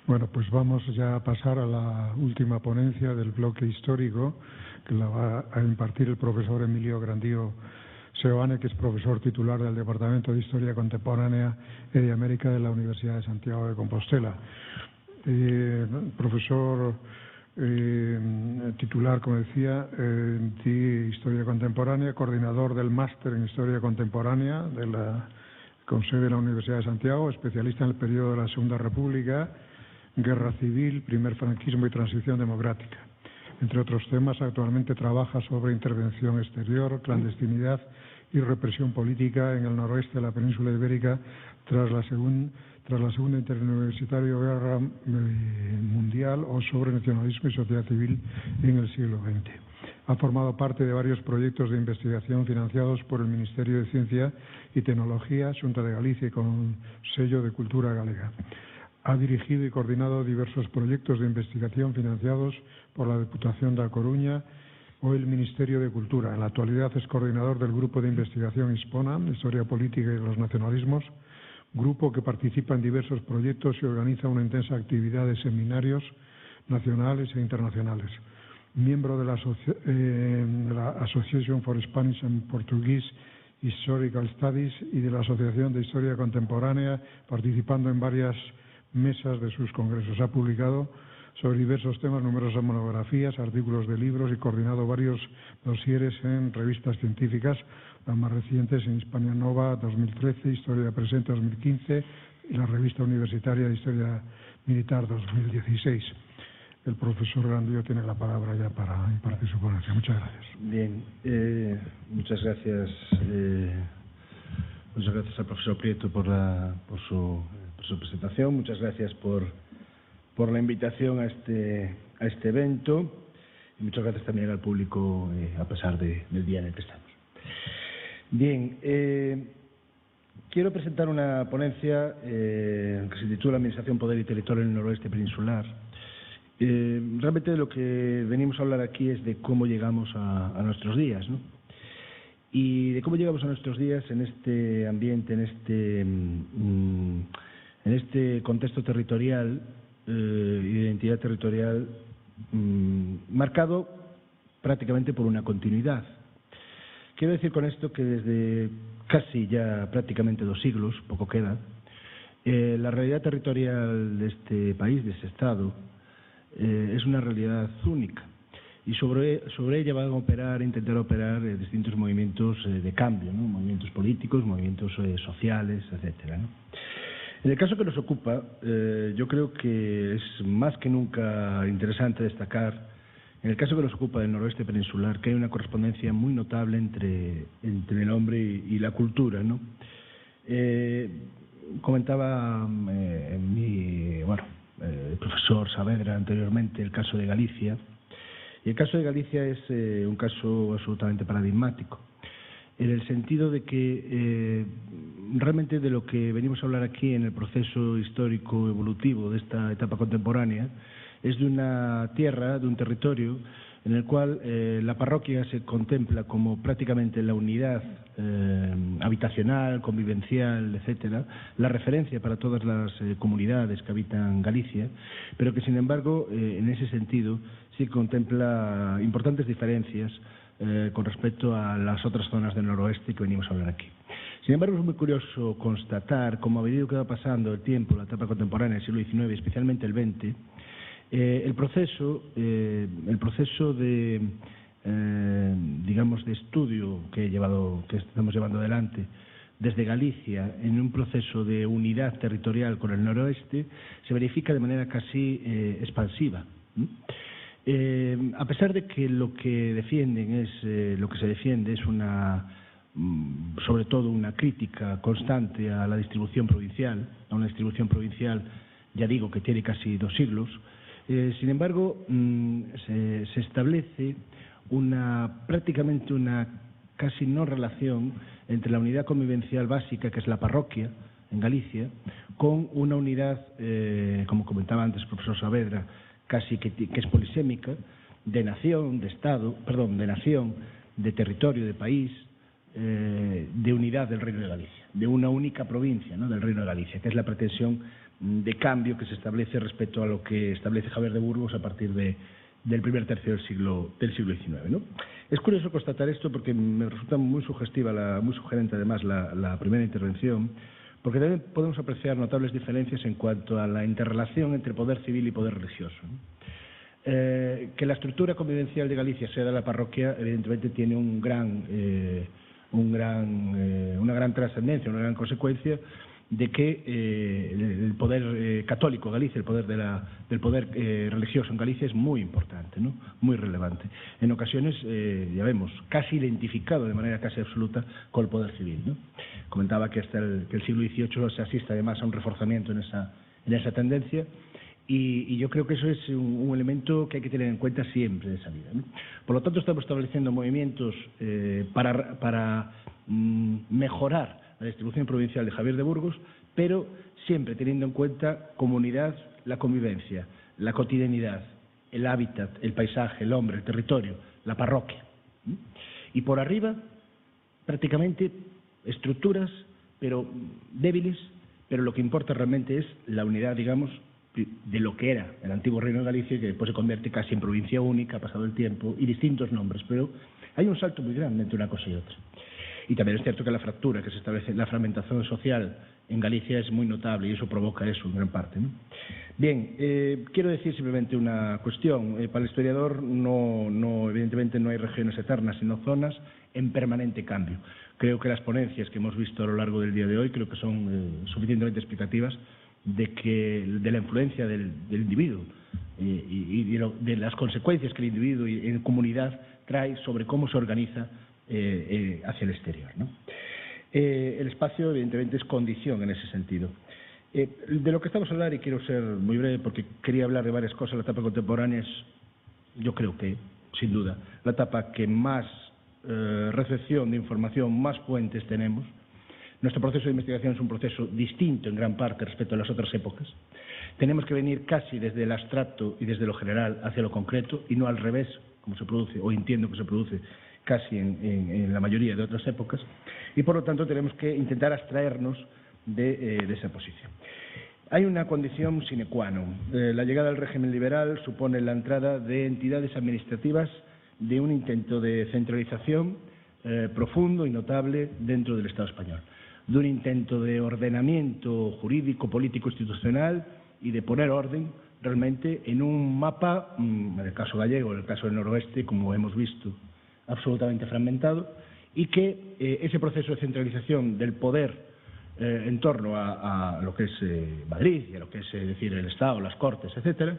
Bueno, pues vamos ya a pasar a la última ponencia del bloque histórico, que la va a impartir el profesor Emilio Grandío Seoane, que es profesor titular del Departamento de Historia Contemporánea y de América de la Universidad de Santiago de Compostela. Profesor titular, como decía, de Historia Contemporánea, coordinador del Máster en Historia Contemporánea con sede en la Universidad de Santiago, especialista en el periodo de la Segunda República, Guerra Civil, Primer Franquismo y Transición Democrática. Entre otros temas, actualmente trabaja sobre intervención exterior, clandestinidad y represión política en el noroeste de la península ibérica tras la Segunda Interuniversitaria Guerra Mundial o sobre nacionalismo y sociedad civil en el siglo XX. Ha formado parte de varios proyectos de investigación financiados por el Ministerio de Ciencia y Tecnología, Xunta de Galicia y con sello de Cultura Galega. Ha dirigido y coordinado diversos proyectos de investigación financiados por la Diputación de A Coruña o el Ministerio de Cultura. En la actualidad es coordinador del Grupo de Investigación Hispona, Historia Política y los Nacionalismos, grupo que participa en diversos proyectos y organiza una intensa actividad de seminarios nacionales e internacionales. Miembro de la Association for Spanish and Portuguese Historical Studies y de la Asociación de Historia Contemporánea, participando en varias mesas de sus congresos. Ha publicado sobre diversos temas numerosas monografías, artículos de libros y coordinado varios dosieres en revistas científicas, las más recientes en Hispania Nova 2013, Historia Presente 2015 y la Revista Universitaria de Historia Militar 2016. El profesor Grandío tiene la palabra ya para impartir su ponencia. Muchas gracias. Bien, muchas gracias al profesor Prieto por su presentación. Muchas gracias por la invitación a este evento y muchas gracias también al público a pesar del día en el que estamos. Bien, quiero presentar una ponencia que se titula Administración, Poder y Territorio en el Noroeste Peninsular. Realmente de lo que venimos a hablar aquí es de cómo llegamos a nuestros días, ¿no? Y de cómo llegamos a nuestros días en este ambiente, en este contexto territorial y de identidad territorial marcado prácticamente por una continuidad. Quiero decir con esto que desde casi ya prácticamente 2 siglos, poco queda, la realidad territorial de este país, de este Estado, es una realidad única. Y sobre ella van a intentar operar distintos movimientos de cambio, ¿no? Movimientos políticos, movimientos sociales, etcétera, ¿no? En el caso que nos ocupa, yo creo que es más que nunca interesante destacar, en el caso que nos ocupa del noroeste peninsular, que hay una correspondencia muy notable entre el hombre y la cultura, ¿no? Comentaba el profesor Saavedra anteriormente el caso de Galicia. Y el caso de Galicia es un caso absolutamente paradigmático, en el sentido de que realmente de lo que venimos a hablar aquí en el proceso histórico evolutivo de esta etapa contemporánea es de una tierra, de un territorio en el cual la parroquia se contempla como prácticamente la unidad habitacional, convivencial, etcétera, la referencia para todas las comunidades que habitan Galicia, pero que sin embargo en ese sentido sí contempla importantes diferencias con respecto a las otras zonas del noroeste que venimos a hablar aquí. Sin embargo, es muy curioso constatar cómo a medida que va pasando el tiempo, la etapa contemporánea del siglo XIX, especialmente el XX, el proceso de digamos de estudio que estamos llevando adelante desde Galicia en un proceso de unidad territorial con el noroeste se verifica de manera casi expansiva. A pesar de que lo que se defiende es sobre todo una crítica constante a la distribución provincial, ya digo que tiene casi 2 siglos. Sin embargo, se establece prácticamente una casi no relación entre la unidad convivencial básica, que es la parroquia en Galicia, con una unidad, como comentaba antes el profesor Saavedra, casi que es polisémica, de nación, de nación, de territorio, de país, de unidad del Reino de Galicia, de una única provincia, ¿no?, del Reino de Galicia, que es la pretensión de cambio que se establece respecto a lo que establece Javier de Burgos a partir del primer tercio del siglo XIX, ¿no? Es curioso constatar esto porque me resulta muy sugestiva, muy sugerente además la primera intervención, porque también podemos apreciar notables diferencias en cuanto a la interrelación entre poder civil y poder religioso, ¿no? Que la estructura convivencial de Galicia sea de la parroquia, evidentemente tiene una gran trascendencia, una gran consecuencia de que el poder católico en Galicia, el poder del poder religioso en Galicia es muy importante, ¿no? Muy relevante. En ocasiones, ya vemos, casi identificado de manera casi absoluta con el poder civil, ¿no? Comentaba que hasta que el siglo XVIII se asiste además a un reforzamiento en esa tendencia. Y yo creo que eso es un elemento que hay que tener en cuenta siempre de esa vida, ¿no? Por lo tanto, estamos estableciendo movimientos para mejorar la distribución provincial de Javier de Burgos, pero siempre teniendo en cuenta comunidad, la convivencia, la cotidianidad, el hábitat, el paisaje, el hombre, el territorio, la parroquia. Y por arriba, prácticamente, estructuras, pero débiles, pero lo que importa realmente es la unidad, digamos, de lo que era el antiguo Reino de Galicia, que después se convierte casi en provincia única, ha pasado el tiempo, y distintos nombres, pero hay un salto muy grande entre una cosa y otra. Y también es cierto que la fractura que se establece, la fragmentación social en Galicia es muy notable y eso provoca eso en gran parte, ¿no? Bien, quiero decir simplemente una cuestión. Para el historiador, evidentemente no hay regiones eternas, sino zonas en permanente cambio. Creo que las ponencias que hemos visto a lo largo del día de hoy creo que son suficientemente explicativas de la influencia del individuo y de las consecuencias que el individuo en comunidad trae sobre cómo se organiza hacia el exterior, ¿no? El espacio, evidentemente, es condición en ese sentido. De lo que estamos a hablar, y quiero ser muy breve porque quería hablar de varias cosas, la etapa contemporánea es, yo creo que, sin duda, la etapa que más recepción de información, más fuentes tenemos. Nuestro proceso de investigación es un proceso distinto en gran parte respecto a las otras épocas. Tenemos que venir casi desde el abstracto y desde lo general hacia lo concreto y no al revés, como se produce, o entiendo que se produce casi en la mayoría de otras épocas, y por lo tanto tenemos que intentar abstraernos de esa posición. Hay una condición sine qua non. La llegada del régimen liberal supone la entrada de entidades administrativas de un intento de centralización profundo y notable dentro del Estado español, de un intento de ordenamiento jurídico, político, institucional y de poner orden realmente en un mapa, en el caso gallego, en el caso del noroeste, como hemos visto, absolutamente fragmentado, y que ese proceso de centralización del poder en torno a lo que es Madrid y a lo que es decir el Estado, las Cortes, etcétera,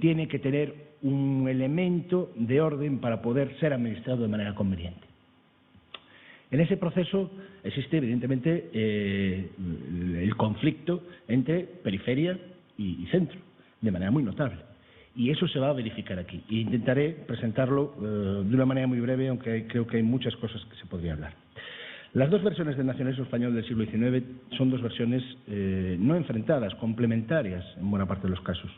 tiene que tener un elemento de orden para poder ser administrado de manera conveniente. En ese proceso existe evidentemente el conflicto entre periferia y centro, de manera muy notable. Y eso se va a verificar aquí. E intentaré presentarlo de una manera muy breve, aunque creo que hay muchas cosas que se podría hablar. Las dos versiones del nacionalismo español del siglo XIX son dos versiones no enfrentadas, complementarias en buena parte de los casos.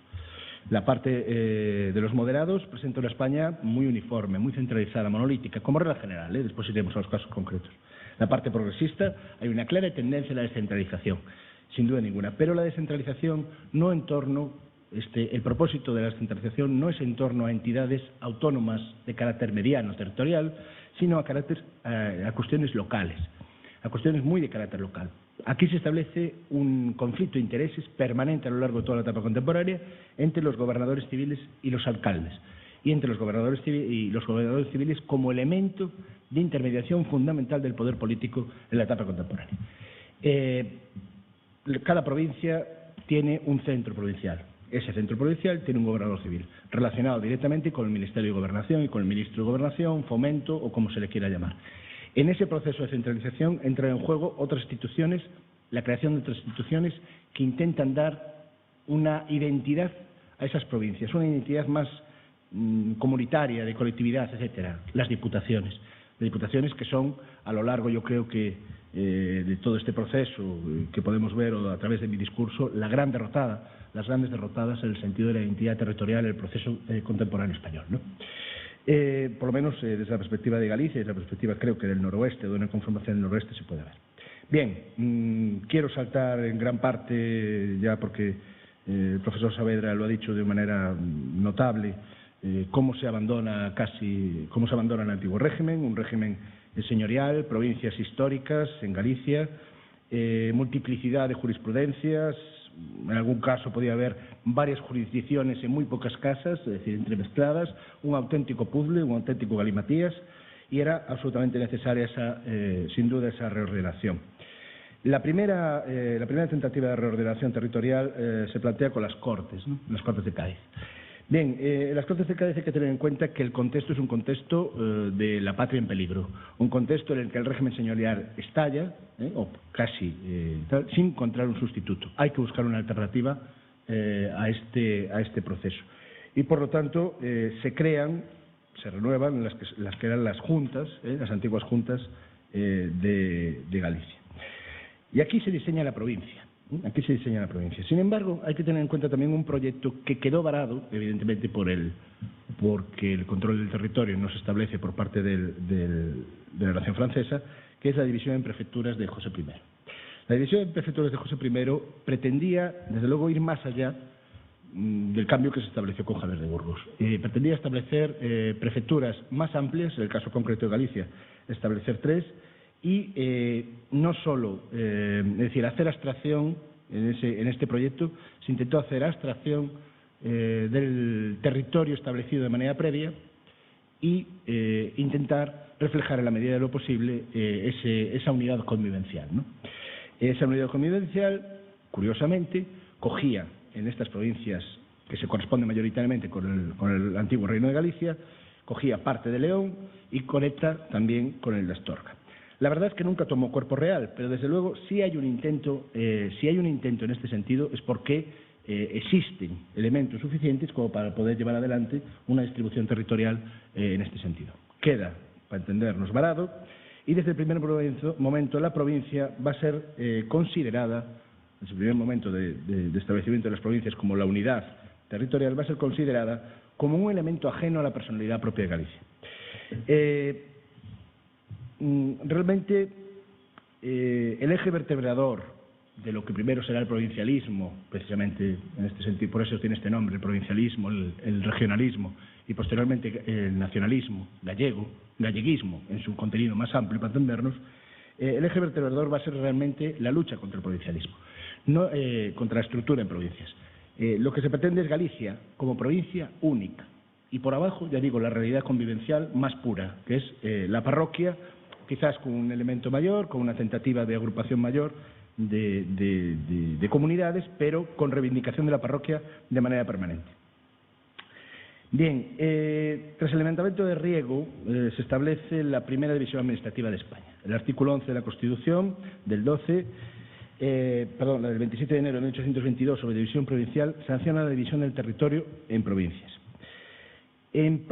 La parte de los moderados presenta una España muy uniforme, muy centralizada, monolítica, como regla general, después iremos a los casos concretos. La parte progresista, hay una clara tendencia a la descentralización, sin duda ninguna, pero la descentralización no en torno, el propósito de la descentralización no es en torno a entidades autónomas de carácter mediano, territorial, sino a cuestiones locales, a cuestiones muy de carácter local. Aquí se establece un conflicto de intereses permanente a lo largo de toda la etapa contemporánea entre los gobernadores civiles y los alcaldes, y entre los gobernadores civiles como elemento de intermediación fundamental del poder político en la etapa contemporánea. Cada provincia tiene un centro provincial. Ese centro provincial tiene un gobernador civil, relacionado directamente con el Ministerio de Gobernación y con el Ministro de Gobernación, Fomento o como se le quiera llamar. En ese proceso de centralización entran en juego otras instituciones, la creación de otras instituciones que intentan dar una identidad a esas provincias, una identidad más comunitaria, de colectividad, etcétera. Las diputaciones que son, a lo largo, yo creo que de todo este proceso que podemos ver a través de mi discurso, las grandes derrotadas en el sentido de la identidad territorial del proceso contemporáneo español, ¿no? Por lo menos desde la perspectiva de Galicia y desde la perspectiva, creo que del noroeste o de una conformación del noroeste se puede ver. Bien, quiero saltar en gran parte, ya porque el profesor Saavedra lo ha dicho de manera notable, cómo se abandona el antiguo régimen, un régimen señorial, provincias históricas en Galicia, multiplicidad de jurisprudencias, en algún caso podía haber varias jurisdicciones en muy pocas casas, es decir, entremezcladas, un auténtico puzzle, un auténtico galimatías, y era absolutamente necesaria sin duda esa reordenación. La primera tentativa de reordenación territorial se plantea con las Cortes, ¿no? Las Cortes de Cádiz. Bien, en las Cortes de Cádiz hay que tener en cuenta que el contexto es un contexto de la patria en peligro, un contexto en el que el régimen señorial estalla, o casi, sin encontrar un sustituto. Hay que buscar una alternativa a este proceso. Y, por lo tanto, se renuevan las que eran las juntas, las antiguas juntas de Galicia. Y aquí se diseña la provincia. Sin embargo, hay que tener en cuenta también un proyecto que quedó varado, evidentemente porque el control del territorio no se establece por parte de la nación francesa, que es la división en prefecturas de José I. La división en prefecturas de José I pretendía, desde luego, ir más allá del cambio que se estableció con Javier de Burgos. Pretendía establecer prefecturas más amplias, en el caso concreto de Galicia, establecer 3, y no solo, es decir, hacer abstracción en este proyecto, se intentó hacer abstracción del territorio establecido de manera previa y intentar reflejar en la medida de lo posible esa unidad convivencial, ¿no? Esa unidad convivencial, curiosamente, cogía en estas provincias que se corresponden mayoritariamente con el antiguo Reino de Galicia, cogía parte de León y conecta también con el de Astorga. La verdad es que nunca tomó cuerpo real, pero desde luego si hay un intento en este sentido es porque existen elementos suficientes como para poder llevar adelante una distribución territorial en este sentido. Queda, para entendernos, varado, y desde el primer momento la provincia va a ser considerada, desde el primer momento de establecimiento de las provincias como la unidad territorial, va a ser considerada como un elemento ajeno a la personalidad propia de Galicia. Realmente el eje vertebrador de lo que primero será el provincialismo, precisamente en este sentido, por eso tiene este nombre, el provincialismo, el regionalismo, y posteriormente el nacionalismo galleguismo en su contenido más amplio para entendernos, el eje vertebrador va a ser realmente la lucha contra el provincialismo, no contra la estructura en provincias. Lo que se pretende es Galicia como provincia única, y por abajo, ya digo, la realidad convivencial más pura, que es la parroquia, quizás con un elemento mayor, con una tentativa de agrupación mayor de comunidades, pero con reivindicación de la parroquia de manera permanente. Bien, tras el levantamiento de Riego se establece la primera división administrativa de España. El artículo 11 de la Constitución del 27 de enero de 1822 sobre división provincial sanciona la división del territorio en provincias. En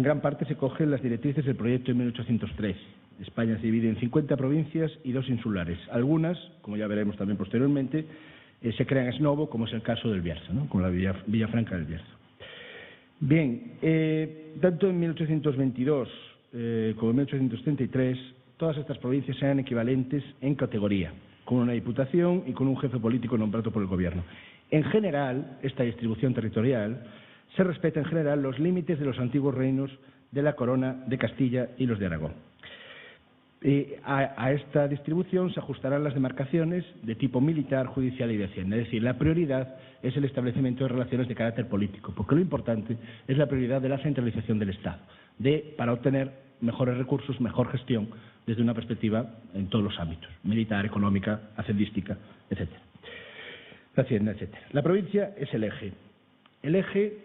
gran parte se cogen las directrices del proyecto de 1813. España se divide en 50 provincias y 2 insulares. Algunas, como ya veremos también posteriormente, se crean ex novo, como es el caso del Bierzo, ¿no? Con la Villafranca del Bierzo. Bien, tanto en 1822 como en 1833, todas estas provincias eran equivalentes en categoría, con una diputación y con un jefe político nombrado por el gobierno. En general, esta distribución territorial se respeta en general los límites de los antiguos reinos de la Corona de Castilla y los de Aragón. A esta distribución se ajustarán las demarcaciones de tipo militar, judicial y de hacienda. Es decir, la prioridad es el establecimiento de relaciones de carácter político, porque lo importante es la prioridad de la centralización del Estado, para obtener mejores recursos, mejor gestión, desde una perspectiva en todos los ámbitos, militar, económica, hacendística, etc. Hacienda, etc. La provincia es el eje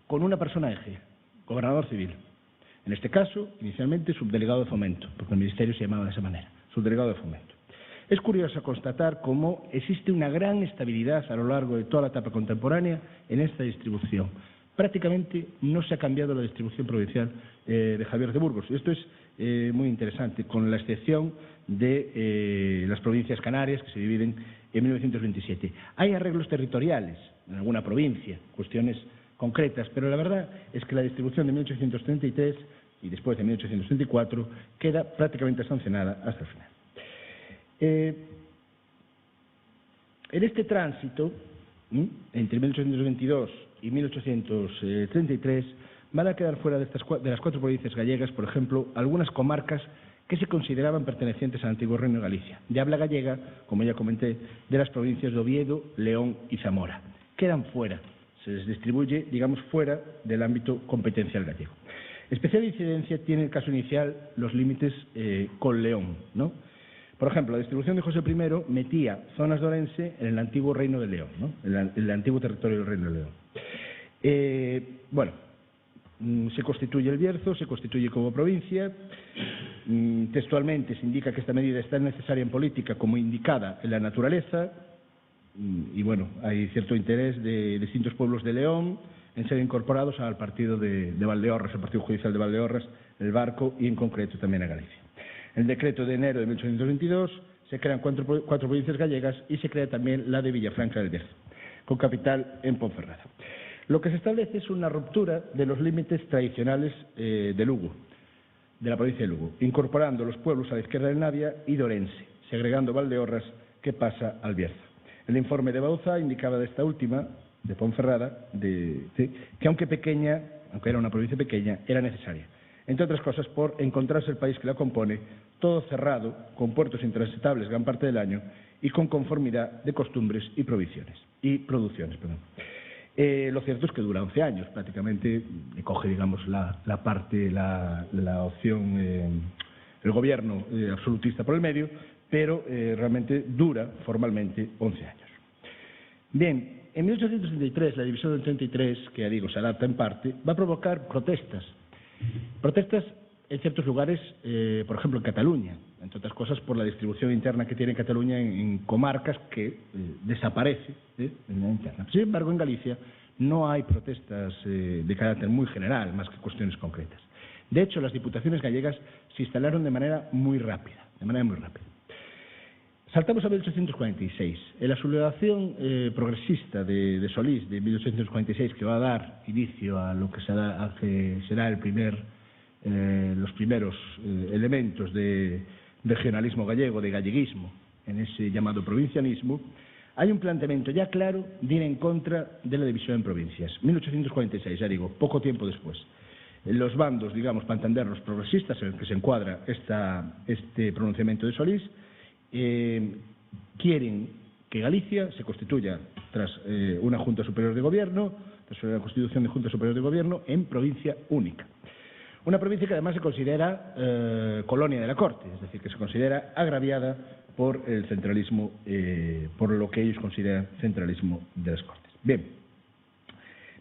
con una persona eje, gobernador civil. En este caso, inicialmente, subdelegado de fomento, porque el ministerio se llamaba de esa manera, subdelegado de fomento. Es curioso constatar cómo existe una gran estabilidad a lo largo de toda la etapa contemporánea en esta distribución. Prácticamente no se ha cambiado la distribución provincial de Javier de Burgos. Esto es muy interesante, con la excepción de las provincias canarias, que se dividen en 1927. Hay arreglos territoriales en alguna provincia, cuestiones concretas, pero la verdad es que la distribución de 1833 y después de 1834 queda prácticamente sancionada hasta el final. En este tránsito, entre 1822 y 1833, van a quedar fuera de las 4 provincias gallegas, por ejemplo, algunas comarcas que se consideraban pertenecientes al antiguo Reino de Galicia, de habla gallega, como ya comenté, de las provincias de Oviedo, León y Zamora. Quedan fuera, se les distribuye, digamos, fuera del ámbito competencial gallego. Especial incidencia tiene el caso inicial los límites con León, ¿no? Por ejemplo, la distribución de José I metía zonas de Orense en el antiguo Reino de León, ¿no? En el antiguo territorio del Reino de León. Se constituye el Bierzo, se constituye como provincia. Textualmente se indica que esta medida es tan necesaria en política como indicada en la naturaleza. Y bueno, hay cierto interés de distintos pueblos de León en ser incorporados al partido de Valdeorras, al partido judicial de Valdeorras, el Barco y en concreto también a Galicia. En el decreto de enero de 1822 se crean 4 provincias gallegas y se crea también la de Villafranca del Bierzo, con capital en Ponferrada. Lo que se establece es una ruptura de los límites tradicionales de Lugo, de la provincia de Lugo, incorporando los pueblos a la izquierda del Navia y de Orense, segregando Valdeorras, que pasa al Bierzo. El informe de Bauzá indicaba de esta última, de Ponferrada, que aunque era una provincia pequeña, era necesaria, entre otras cosas por encontrarse el país que la compone todo cerrado, con puertos intransitables gran parte del año y con conformidad de costumbres y producciones. Lo cierto es que dura 11 años, prácticamente coge, digamos, la opción, el gobierno absolutista por el medio, pero realmente dura formalmente 11 años. Bien, en 1833, la división del 33, que ya digo, se adapta en parte, va a provocar protestas. Protestas en ciertos lugares, por ejemplo en Cataluña, entre otras cosas por la distribución interna que tiene Cataluña en comarcas que desaparece en la interna. Sin embargo, en Galicia no hay protestas de carácter muy general, más que cuestiones concretas. De hecho, las diputaciones gallegas se instalaron de manera muy rápida. Saltamos a 1846. En la sublevación progresista de Solís de 1846, que va a dar inicio a lo que será los primeros elementos de regionalismo gallego, de galleguismo, en ese llamado provincianismo, hay un planteamiento ya claro de ir en contra de la división en provincias. 1846, ya digo, poco tiempo después. Los bandos, digamos, para entender, los progresistas, en el que se encuadra este pronunciamiento de Solís, quieren que Galicia se constituya tras una Junta Superior de Gobierno, tras una constitución de Junta Superior de Gobierno, en provincia única. Una provincia que además se considera colonia de la Corte, es decir, que se considera agraviada por el centralismo, por lo que ellos consideran centralismo de las Cortes. Bien,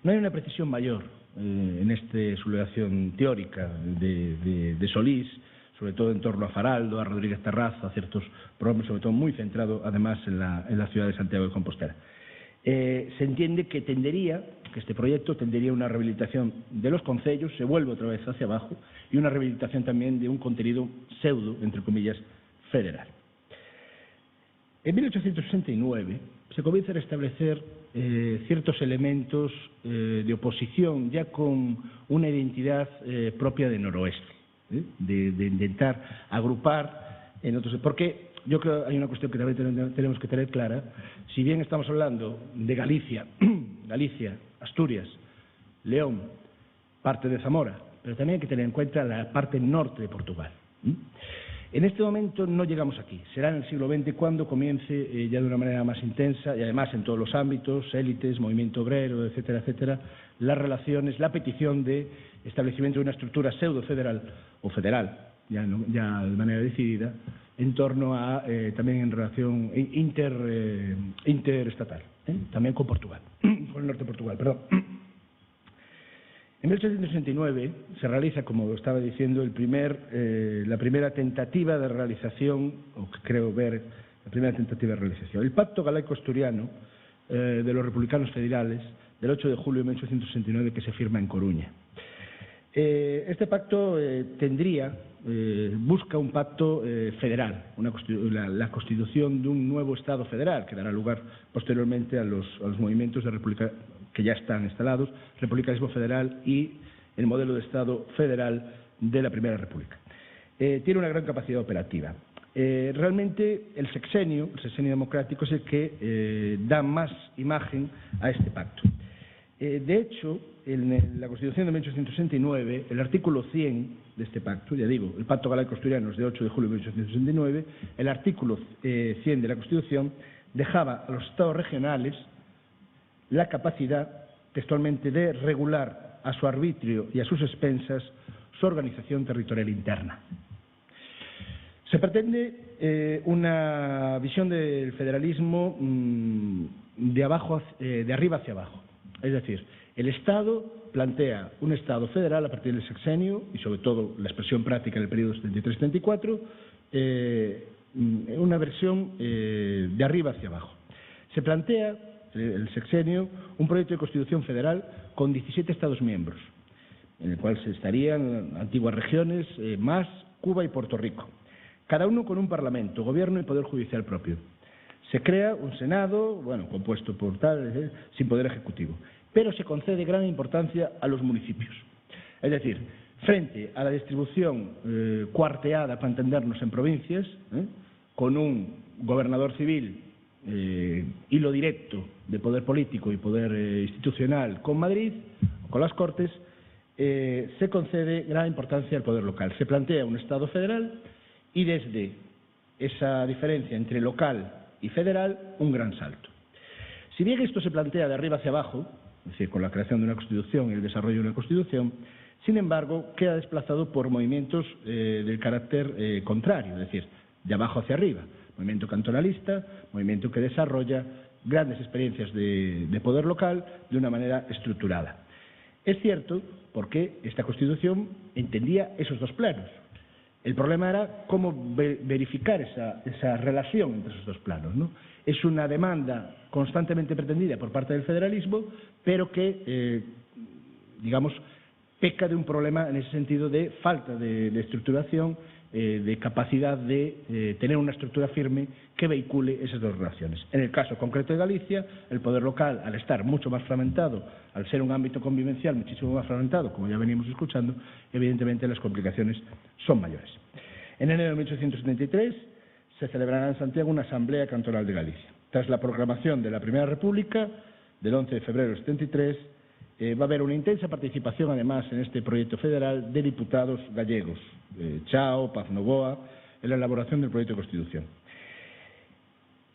no hay una precisión mayor en esta sublevación teórica de Solís, sobre todo en torno a Faraldo, a Rodríguez Terrazo, a ciertos problemas, sobre todo muy centrado además en la ciudad de Santiago de Compostela. Se entiende que este proyecto tendería a una rehabilitación de los concellos, se vuelve otra vez hacia abajo, y una rehabilitación también de un contenido pseudo, entre comillas, federal. En 1869 se comienzan a establecer ciertos elementos de oposición, ya con una identidad propia de noroeste, de intentar agrupar en otros. Porque yo creo que hay una cuestión que también tenemos que tener clara. Si bien estamos hablando de Galicia, Asturias, León, parte de Zamora, pero también hay que tener en cuenta la parte norte de Portugal. En este momento no llegamos aquí. Será en el siglo XX cuando comience ya de una manera más intensa y además en todos los ámbitos, élites, movimiento obrero, etcétera, etcétera, las relaciones, la petición de establecimiento de una estructura pseudo-federal o federal, ya de manera decidida, en torno a también en relación interestatal, también con Portugal, con el norte de Portugal, perdón. En 1869 se realiza, como estaba diciendo, la primera tentativa de realización, o que creo ver, la primera tentativa de realización. El Pacto Galaico-Asturiano de los Republicanos Federales, del 8 de julio de 1869, que se firma en Coruña. Este pacto busca un pacto federal, la constitución de un nuevo Estado federal, que dará lugar posteriormente a los movimientos de república que ya están instalados, republicanismo federal y el modelo de Estado federal de la Primera República. Tiene una gran capacidad operativa. Realmente el sexenio democrático es el que da más imagen a este pacto. De hecho, en la Constitución de 1869, el artículo 100 de este pacto, ya digo, el Pacto Galaico-Asturiano es de 8 de julio de 1869, el artículo 100 de la Constitución dejaba a los estados regionales la capacidad textualmente de regular a su arbitrio y a sus expensas su organización territorial interna. Se pretende una visión del federalismo de arriba hacia abajo. Es decir, el Estado plantea un Estado federal a partir del sexenio y, sobre todo, la expresión práctica en el periodo 73-74, una versión de arriba hacia abajo. Se plantea, el sexenio, un proyecto de Constitución federal con 17 Estados miembros, en el cual se estarían antiguas regiones, más Cuba y Puerto Rico, cada uno con un parlamento, gobierno y poder judicial propio. Se crea un Senado, compuesto por tal, sin poder ejecutivo, pero se concede gran importancia a los municipios. Es decir, frente a la distribución cuarteada, para entendernos, en provincias, con un gobernador civil, hilo directo de poder político y poder institucional con Madrid, con las Cortes, se concede gran importancia al poder local. Se plantea un Estado federal y desde esa diferencia entre local y federal, un gran salto. Si bien esto se plantea de arriba hacia abajo, es decir, con la creación de una Constitución y el desarrollo de una Constitución, sin embargo, queda desplazado por movimientos del carácter contrario, es decir, de abajo hacia arriba. Movimiento cantonalista, movimiento que desarrolla grandes experiencias de poder local de una manera estructurada. Es cierto, porque esta Constitución entendía esos dos planos. El problema era cómo verificar esa relación entre esos dos planos, ¿no? Es una demanda constantemente pretendida por parte del federalismo, pero que, digamos, peca de un problema en ese sentido de falta de estructuración, de capacidad de tener una estructura firme que vehicule esas dos relaciones. En el caso concreto de Galicia, el poder local, al estar mucho más fragmentado, al ser un ámbito convivencial muchísimo más fragmentado, como ya veníamos escuchando, evidentemente las complicaciones son mayores. En enero de 1873 se celebrará en Santiago una Asamblea Cantonal de Galicia. Tras la proclamación de la Primera República, del 11 de febrero del 73, va a haber una intensa participación, además, en este proyecto federal de diputados gallegos, Chao, Paz Novoa, en la elaboración del proyecto de Constitución.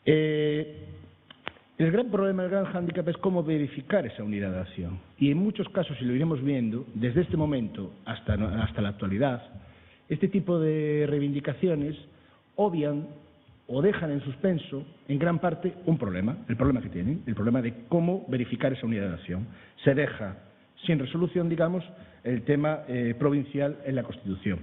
El gran problema, el gran hándicap es cómo verificar esa unidad de acción. Y en muchos casos, y lo iremos viendo, desde este momento hasta la actualidad, este tipo de reivindicaciones obvian o dejan en suspenso, en gran parte, un problema, el problema que tienen, el problema de cómo verificar esa unidad de acción. Se deja sin resolución, digamos, el tema provincial en la Constitución.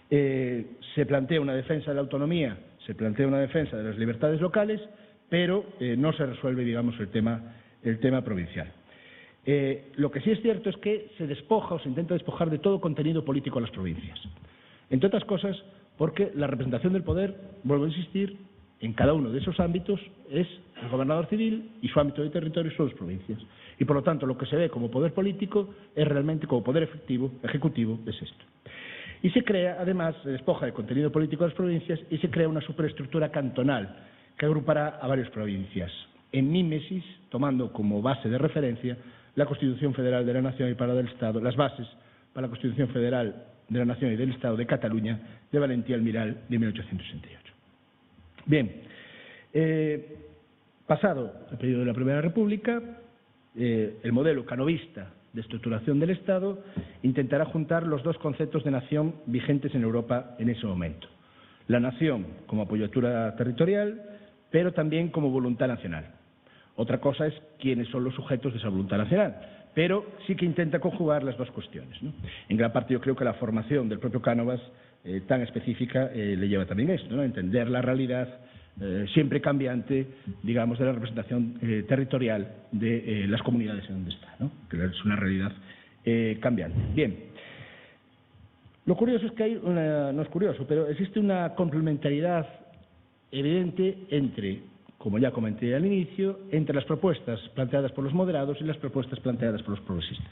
Se plantea una defensa de la autonomía, se plantea una defensa de las libertades locales, pero no se resuelve, digamos, el tema provincial. Lo que sí es cierto es que se despoja o se intenta despojar de todo contenido político a las provincias. Entre otras cosas, porque la representación del poder, vuelvo a insistir, en cada uno de esos ámbitos es el gobernador civil y su ámbito de territorio son las provincias. Y por lo tanto lo que se ve como poder político es realmente como poder ejecutivo es esto. Y se crea, además, se despoja de contenido político a las provincias y se crea una superestructura cantonal que agrupará a varias provincias, en mímesis, tomando como base de referencia la Constitución Federal de la Nación y para del Estado, las bases para la Constitución Federal de la Nación y del Estado de Cataluña de Valentí Almiral de 1868. Bien, pasado el periodo de la Primera República, el modelo canovista de estructuración del Estado intentará juntar los dos conceptos de nación vigentes en Europa en ese momento. La nación como apoyatura territorial, pero también como voluntad nacional. Otra cosa es quiénes son los sujetos de esa voluntad nacional, pero sí que intenta conjugar las dos cuestiones, ¿no? En gran parte yo creo que la formación del propio Cánovas tan específica le lleva también a esto, ¿no? Entender la realidad siempre cambiante, digamos, de la representación territorial de las comunidades en donde está, ¿no? Que es una realidad cambiante. Bien, lo curioso es que hay no es curioso, pero existe una complementariedad evidente entre, como ya comenté al inicio, entre las propuestas planteadas por los moderados y las propuestas planteadas por los progresistas.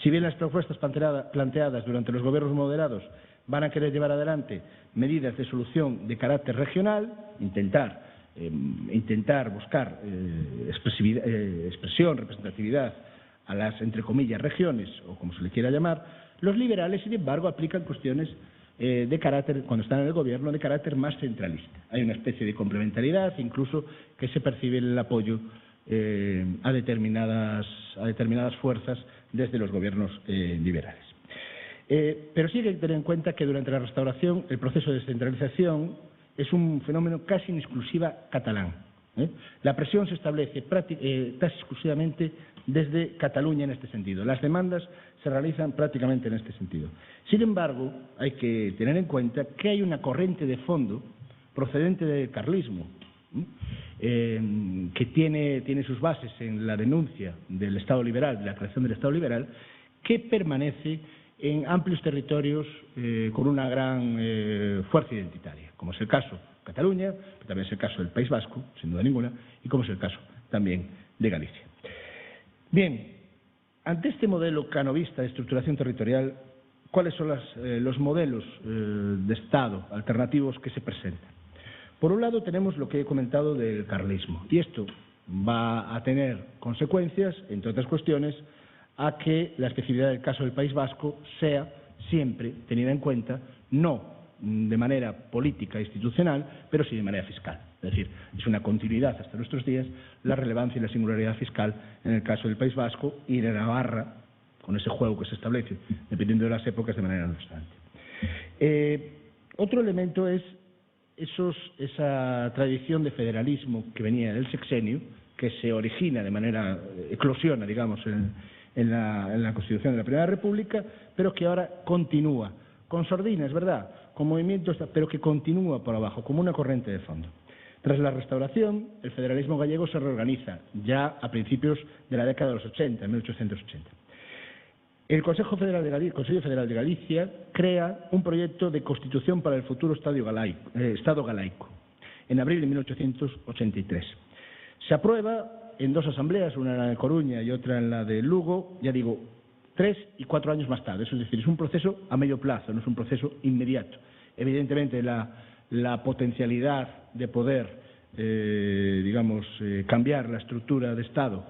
Si bien las propuestas planteadas durante los gobiernos moderados van a querer llevar adelante medidas de solución de carácter regional, intentar buscar expresión, representatividad a las, entre comillas, regiones, o como se le quiera llamar. Los liberales, sin embargo, aplican cuestiones de carácter, cuando están en el gobierno, de carácter más centralista. Hay una especie de complementariedad, incluso que se percibe el apoyo a determinadas fuerzas desde los gobiernos liberales. Pero sí hay que tener en cuenta que durante la Restauración el proceso de descentralización es un fenómeno casi en exclusiva catalán. La presión se establece casi exclusivamente desde Cataluña en este sentido. Las demandas se realizan prácticamente en este sentido. Sin embargo, hay que tener en cuenta que hay una corriente de fondo procedente del carlismo, que tiene sus bases en la denuncia del Estado liberal, de la creación del Estado liberal, que permanece en amplios territorios con una gran fuerza identitaria, como es el caso de Cataluña, pero también es el caso del País Vasco, sin duda ninguna, y como es el caso también de Galicia. Bien, ante este modelo canovista de estructuración territorial, ¿cuáles son los modelos de Estado alternativos que se presentan? Por un lado tenemos lo que he comentado del carlismo, y esto va a tener consecuencias, entre otras cuestiones, a que la especificidad del caso del País Vasco sea siempre tenida en cuenta, no de manera política e institucional, pero sí de manera fiscal. Es decir, es una continuidad hasta nuestros días la relevancia y la singularidad fiscal en el caso del País Vasco y de Navarra, con ese juego que se establece, dependiendo de las épocas, de manera no obstante. Otro elemento es esa tradición de federalismo que venía del sexenio, que se origina de manera, eclosiona, digamos, en la Constitución de la Primera República, pero que ahora continúa, con sordina, es verdad, con movimientos, pero que continúa por abajo, como una corriente de fondo. Tras la Restauración, el federalismo gallego se reorganiza, ya a principios de la década de los 80, en 1880. El Consejo Federal de Galicia crea un proyecto de constitución para el futuro Estado galaico, en abril de 1883. Se aprueba en dos asambleas, una en la de Coruña y otra en la de Lugo, ya digo, 3 y 4 años más tarde. Es decir, es un proceso a medio plazo, no es un proceso inmediato. Evidentemente, la potencialidad de poder, cambiar la estructura de Estado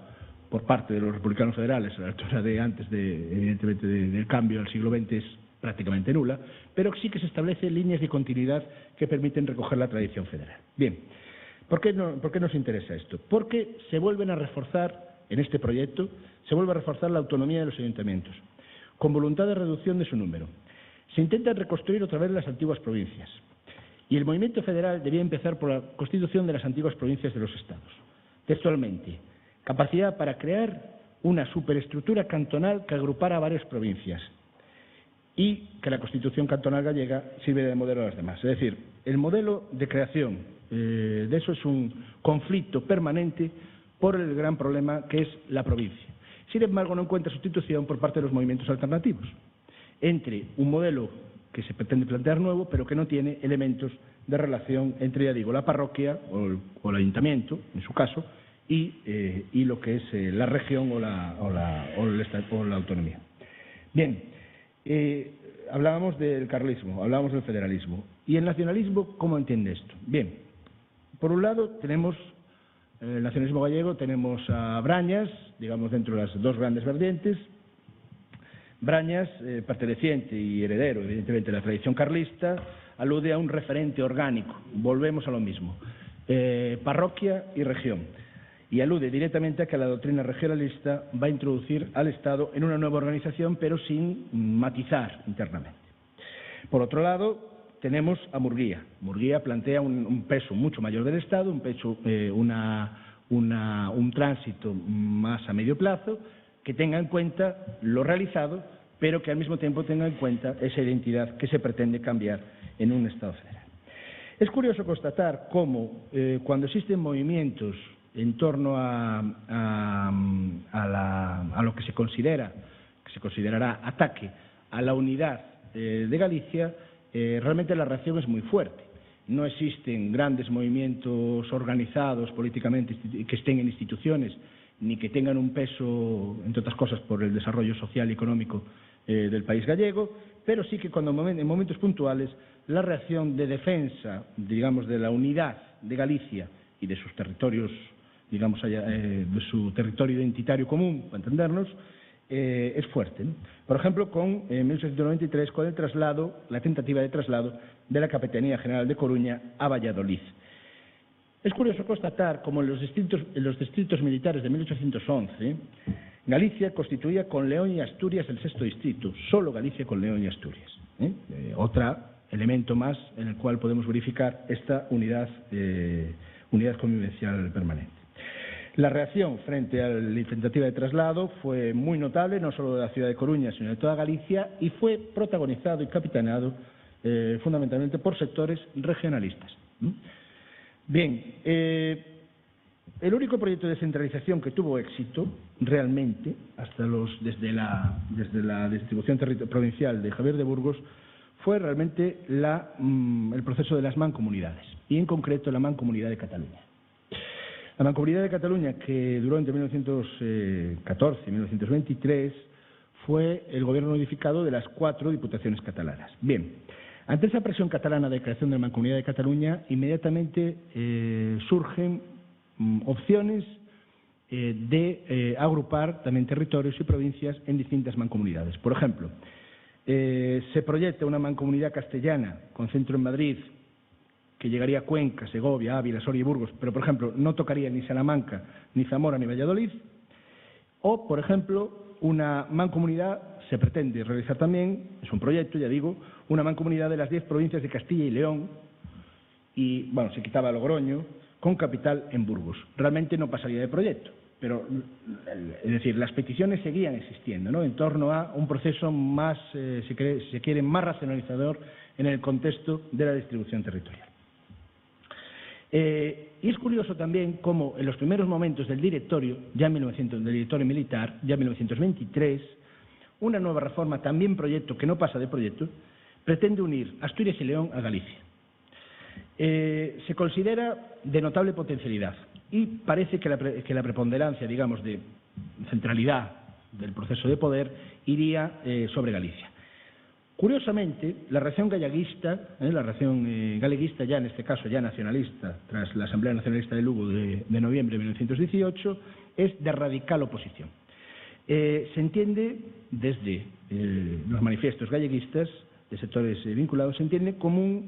por parte de los republicanos federales a la altura de antes, evidentemente, del cambio al siglo XX es prácticamente nula, pero sí que se establecen líneas de continuidad que permiten recoger la tradición federal. Bien, ¿por qué nos interesa esto? Porque se vuelven a reforzar, en este proyecto, se vuelve a reforzar la autonomía de los ayuntamientos, con voluntad de reducción de su número. Se intentan reconstruir otra vez las antiguas provincias, y el movimiento federal debía empezar por la constitución de las antiguas provincias de los estados. Textualmente, capacidad para crear una superestructura cantonal que agrupara a varias provincias y que la Constitución cantonal gallega sirve de modelo a las demás. Es decir, el modelo de creación de eso es un conflicto permanente por el gran problema que es la provincia. Sin embargo, no encuentra sustitución por parte de los movimientos alternativos entre un modelo que se pretende plantear nuevo, pero que no tiene elementos de relación entre, ya digo, la parroquia o el ayuntamiento, en su caso, y lo que es la región o la autonomía. Bien, hablábamos del carlismo, hablábamos del federalismo. ¿Y el nacionalismo cómo entiende esto? Bien, por un lado tenemos el nacionalismo gallego, tenemos a Brañas, digamos dentro de las dos grandes vertientes. Brañas, perteneciente y heredero, evidentemente, de la tradición carlista, alude a un referente orgánico, volvemos a lo mismo, parroquia y región, y alude directamente a que la doctrina regionalista va a introducir al Estado en una nueva organización, pero sin matizar internamente. Por otro lado, tenemos a Murguía. Murguía plantea un peso mucho mayor del Estado, un tránsito más a medio plazo, que tenga en cuenta lo realizado, pero que al mismo tiempo tenga en cuenta esa identidad que se pretende cambiar en un Estado federal. Es curioso constatar cómo cuando existen movimientos en torno a lo que se considerará ataque a la unidad de Galicia, realmente la reacción es muy fuerte. No existen grandes movimientos organizados políticamente que estén en instituciones ni que tengan un peso, entre otras cosas, por el desarrollo social y económico del país gallego, pero sí que cuando en momentos puntuales la reacción de defensa, digamos, de la unidad de Galicia y de sus territorios, digamos, de su territorio identitario común, para entendernos, es fuerte, ¿no? Por ejemplo, en 1893, con el traslado, la tentativa de traslado de la Capitanía General de Coruña a Valladolid. Es curioso constatar cómo en los distritos militares de 1811, Galicia constituía con León y Asturias el sexto distrito, solo Galicia con León y Asturias. Otro elemento más en el cual podemos verificar esta unidad convivencial permanente. La reacción frente a la tentativa de traslado fue muy notable, no solo de la ciudad de Coruña, sino de toda Galicia, y fue protagonizado y capitaneado fundamentalmente por sectores regionalistas. Bien, el único proyecto de descentralización que tuvo éxito realmente, desde la distribución provincial de Javier de Burgos, fue realmente el proceso de las mancomunidades, y en concreto la Mancomunidad de Cataluña. La Mancomunidad de Cataluña, que duró entre 1914 y 1923, fue el gobierno unificado de las 4 diputaciones catalanas. Bien, ante esa presión catalana de creación de la Mancomunidad de Cataluña, inmediatamente surgen opciones de agrupar también territorios y provincias en distintas mancomunidades. Por ejemplo, se proyecta una mancomunidad castellana con centro en Madrid, que llegaría a Cuenca, Segovia, Ávila, Soria y Burgos, pero, por ejemplo, no tocaría ni Salamanca, ni Zamora, ni Valladolid. O, por ejemplo, una mancomunidad, se pretende realizar también, es un proyecto, ya digo, una mancomunidad de las 10 provincias de Castilla y León, y, bueno, se quitaba Logroño, con capital en Burgos. Realmente no pasaría de proyecto, pero, es decir, las peticiones seguían existiendo, ¿no?, en torno a un proceso más, si se quiere, más racionalizador en el contexto de la distribución territorial. Y es curioso también cómo en los primeros momentos del directorio, del directorio militar, ya en 1923, una nueva reforma, también proyecto que no pasa de proyecto, pretende unir Asturias y León a Galicia. Se considera de notable potencialidad y parece que la preponderancia, digamos, de centralidad del proceso de poder iría sobre Galicia. Curiosamente, la reacción galeguista, ya en este caso ya nacionalista, tras la Asamblea Nacionalista de Lugo de noviembre de 1918, es de radical oposición. Se entiende desde los manifiestos galleguistas de sectores vinculados, se entiende como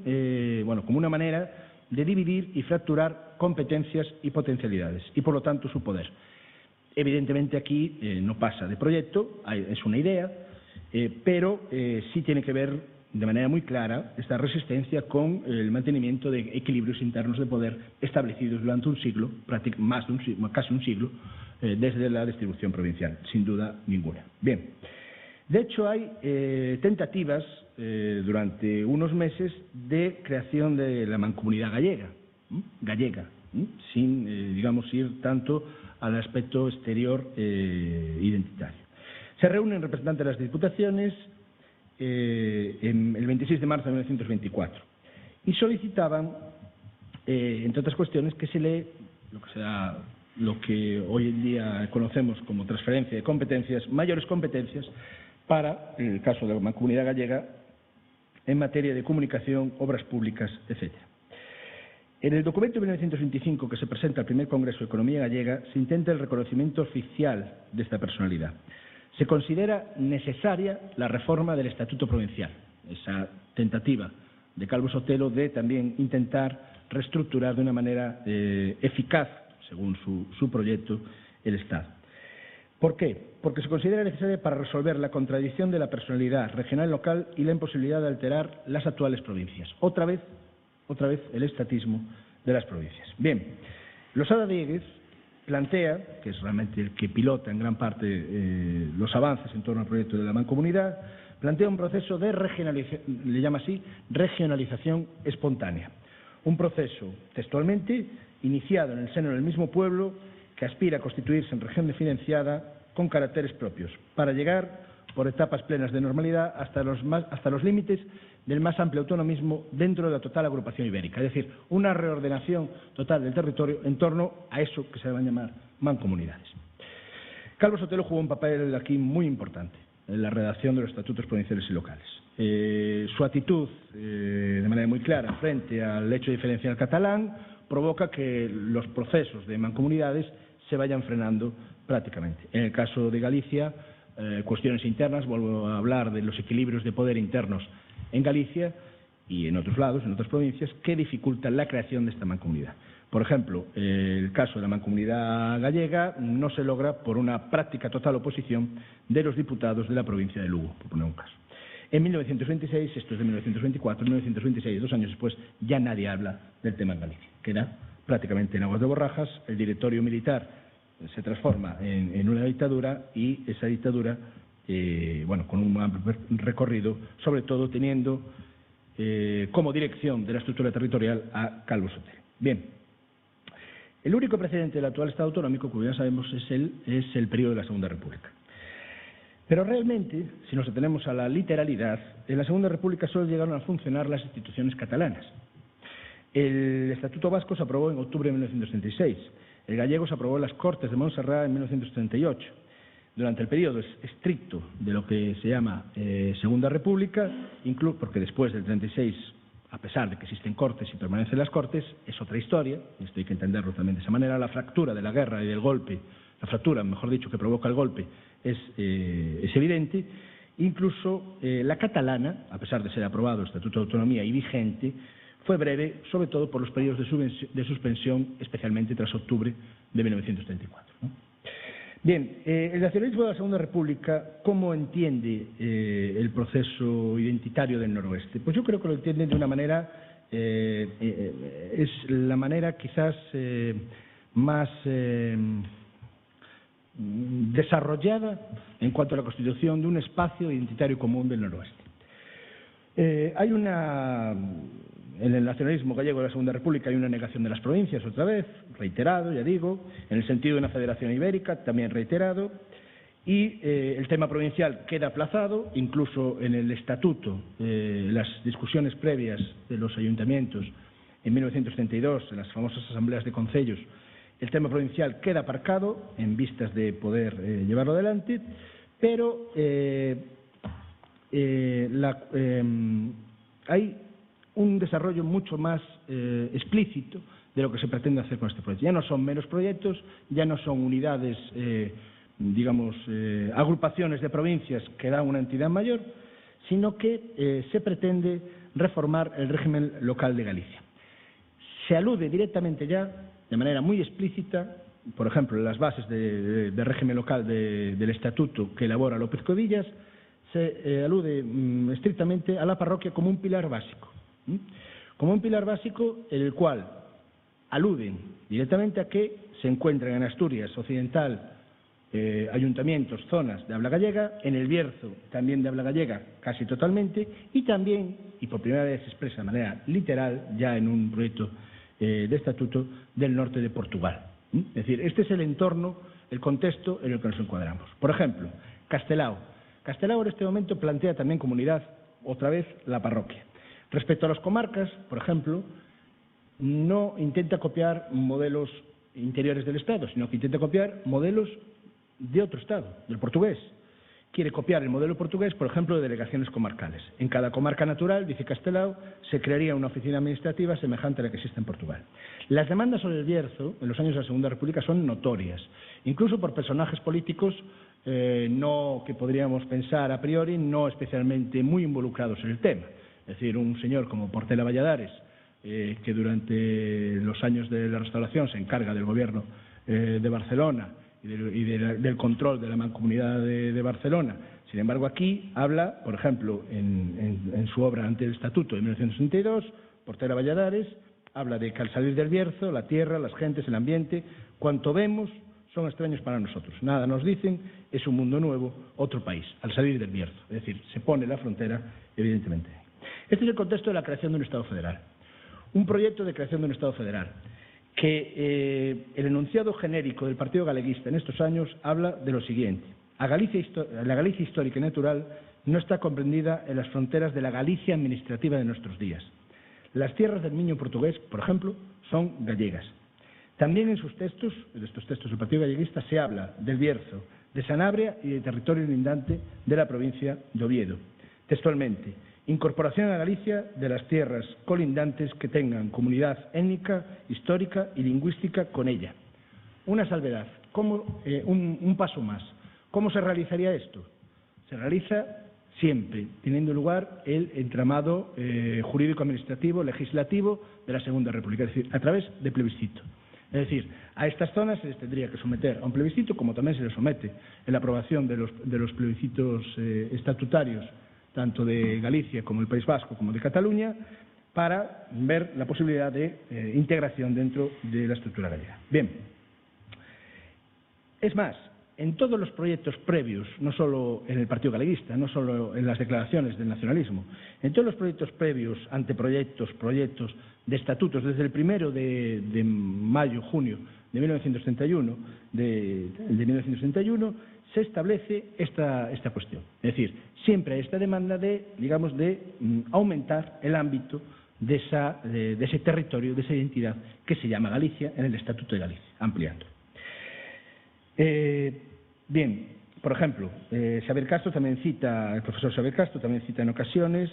una manera de dividir y fracturar competencias y potencialidades, y por lo tanto su poder. Evidentemente aquí no pasa de proyecto, es una idea, pero sí tiene que ver de manera muy clara esta resistencia con el mantenimiento de equilibrios internos de poder establecidos durante un siglo, casi un siglo, desde la distribución provincial, sin duda ninguna. Bien, de hecho hay tentativas durante unos meses de creación de la mancomunidad gallega, sin, digamos, ir tanto al aspecto exterior identitario. Se reúnen representantes de las diputaciones el 26 de marzo de 1924 y solicitaban, entre otras cuestiones, que se lee lo que hoy en día conocemos como transferencia de competencias, mayores competencias para, en el caso de la Mancomunidad gallega, en materia de comunicación, obras públicas, etc. En el documento de 1925 que se presenta al primer Congreso de Economía Gallega se intenta el reconocimiento oficial de esta personalidad. Se considera necesaria la reforma del Estatuto Provincial, esa tentativa de Calvo Sotelo de también intentar reestructurar de una manera eficaz, según su proyecto, el Estado. ¿Por qué? Porque se considera necesaria para resolver la contradicción de la personalidad regional y local y la imposibilidad de alterar las actuales provincias. Otra vez el estatismo de las provincias. Bien, Losada Dieguez plantea, que es realmente el que pilota en gran parte los avances en torno al proyecto de la mancomunidad, plantea un proceso de regionalización, le llama así, regionalización espontánea. Un proceso, textualmente, iniciado en el seno del mismo pueblo que aspira a constituirse en región diferenciada con caracteres propios, para llegar por etapas plenas de normalidad hasta los límites del más amplio autonomismo dentro de la total agrupación ibérica, es decir, una reordenación total del territorio en torno a eso que se van a llamar mancomunidades. Calvo Sotelo jugó un papel aquí muy importante en la redacción de los estatutos provinciales y locales. Su actitud, de manera muy clara, frente al hecho diferencial catalán, provoca que los procesos de mancomunidades se vayan frenando prácticamente. En el caso de Galicia, cuestiones internas, vuelvo a hablar de los equilibrios de poder internos en Galicia y en otros lados, en otras provincias, que dificultan la creación de esta mancomunidad. Por ejemplo, el caso de la mancomunidad gallega no se logra por una práctica total oposición de los diputados de la provincia de Lugo, por poner un caso. En 1926, esto es de 1924, en 1926, 2 años después, ya nadie habla del tema en Galicia. Queda prácticamente en aguas de borrajas, el directorio militar se transforma en una dictadura y esa dictadura, con un amplio recorrido, sobre todo teniendo como dirección de la estructura territorial a Calvo Sotelo. Bien. El único precedente del actual Estado autonómico, como ya sabemos, es el periodo de la Segunda República. Pero realmente, si nos atenemos a la literalidad, en la Segunda República solo llegaron a funcionar las instituciones catalanas. El Estatuto Vasco se aprobó en octubre de 1936, el gallego se aprobó en las Cortes de Montserrat en 1938. Durante el periodo estricto de lo que se llama Segunda República, porque después del 36, a pesar de que existen cortes y permanecen las cortes, es otra historia, y esto hay que entenderlo también de esa manera. La fractura de la guerra y del golpe, la fractura, mejor dicho, que provoca el golpe, es evidente. Incluso la catalana, a pesar de ser aprobado el Estatuto de Autonomía y vigente, fue breve, sobre todo por los periodos de suspensión, especialmente tras octubre de 1934, ¿no? Bien, el nacionalismo de la Segunda República, ¿cómo entiende el proceso identitario del noroeste? Pues yo creo que lo entiende de una manera, es la manera quizás más desarrollada en cuanto a la constitución de un espacio identitario común del noroeste. En el nacionalismo gallego de la Segunda República hay una negación de las provincias, otra vez, reiterado, ya digo, en el sentido de una federación ibérica, también reiterado, y el tema provincial queda aplazado, incluso en el estatuto, las discusiones previas de los ayuntamientos en 1932, en las famosas asambleas de concellos, el tema provincial queda aparcado en vistas de poder llevarlo adelante, pero hay un desarrollo mucho más explícito de lo que se pretende hacer con este proyecto. Ya no son meros proyectos, ya no son unidades, agrupaciones de provincias que dan una entidad mayor, sino que se pretende reformar el régimen local de Galicia. Se alude directamente ya, de manera muy explícita, por ejemplo, en las bases de régimen local del estatuto que elabora López Codillas, se alude estrictamente a la parroquia como un pilar básico. Como un pilar básico en el cual aluden directamente a que se encuentran en Asturias Occidental ayuntamientos, zonas de habla gallega, en el Bierzo también de habla gallega casi totalmente, y también, y por primera vez se expresa de manera literal, ya en un proyecto de estatuto, del norte de Portugal. Es decir, este es el entorno, el contexto en el que nos encuadramos. Por ejemplo, Castelao. Castelao en este momento plantea también como unidad, otra vez, la parroquia. Respecto a las comarcas, por ejemplo, no intenta copiar modelos interiores del Estado, sino que intenta copiar modelos de otro Estado, del portugués. Quiere copiar el modelo portugués, por ejemplo, de delegaciones comarcales. En cada comarca natural, dice Castelao, se crearía una oficina administrativa semejante a la que existe en Portugal. Las demandas sobre el Bierzo, en los años de la Segunda República, son notorias, incluso por personajes políticos no que podríamos pensar a priori, no especialmente muy involucrados en el tema. Es decir, un señor como Portela Valladares, que durante los años de la Restauración se encarga del gobierno de Barcelona y del control de la mancomunidad de Barcelona. Sin embargo, aquí habla, por ejemplo, en su obra Ante el Estatuto de 1962, Portela Valladares habla de que al salir del Bierzo, la tierra, las gentes, el ambiente, cuanto vemos son extraños para nosotros. Nada nos dicen, es un mundo nuevo, otro país, al salir del Bierzo. Es decir, se pone la frontera, evidentemente. Este es el contexto de la creación de un Estado federal. Un proyecto de creación de un Estado federal que el enunciado genérico del Partido Galeguista en estos años habla de lo siguiente. La Galicia histórica y natural no está comprendida en las fronteras de la Galicia administrativa de nuestros días. Las tierras del Miño portugués, por ejemplo, son gallegas. También en sus textos, en estos textos del Partido Galleguista, se habla del Bierzo, de Sanabria y de territorio lindante de la provincia de Oviedo. Textualmente, incorporación a Galicia de las tierras colindantes que tengan comunidad étnica, histórica y lingüística con ella. Una salvedad, un paso más. ¿Cómo se realizaría esto? Se realiza siempre teniendo lugar el entramado jurídico-administrativo, legislativo de la Segunda República, es decir, a través de plebiscito. Es decir, a estas zonas se les tendría que someter a un plebiscito, como también se les somete en la aprobación de los plebiscitos estatutarios, tanto de Galicia como del País Vasco como de Cataluña, para ver la posibilidad de integración dentro de la estructura gallega. Bien, es más, en todos los proyectos previos, no solo en el Partido Galeguista, no solo en las declaraciones del nacionalismo, en todos los proyectos previos, anteproyectos, proyectos de estatutos, desde el 1 de mayo, junio de 1931, se establece esta cuestión. Es decir, siempre hay esta demanda de, digamos, de aumentar el ámbito de ese territorio, de esa identidad que se llama Galicia en el Estatuto de Galicia, ampliando. Bien, por ejemplo, el profesor Xavier Castro también cita en ocasiones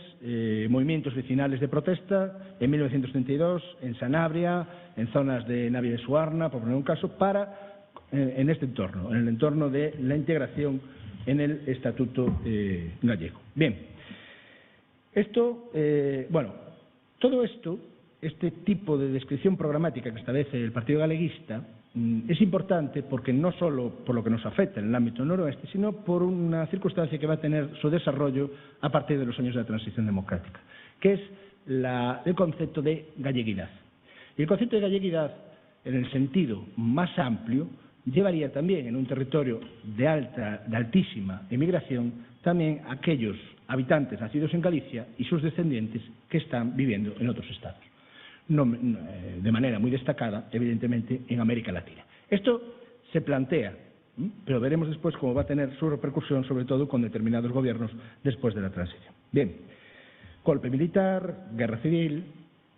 movimientos vecinales de protesta en 1932, en Sanabria, en zonas de Navia de Suarna, por poner un caso, en este entorno, en el entorno de la integración en el Estatuto gallego. Bien, todo esto, este tipo de descripción programática que establece el Partido Galeguista, es importante porque no solo por lo que nos afecta en el ámbito noroeste, sino por una circunstancia que va a tener su desarrollo a partir de los años de la transición democrática, que es el concepto de galleguidad. Y el concepto de galleguidad, en el sentido más amplio, llevaría también en un territorio de altísima emigración también a aquellos habitantes nacidos en Galicia y sus descendientes que están viviendo en otros estados. De manera muy destacada, evidentemente, en América Latina. Esto se plantea, pero veremos después cómo va a tener su repercusión, sobre todo con determinados gobiernos después de la transición. Bien, golpe militar, guerra civil,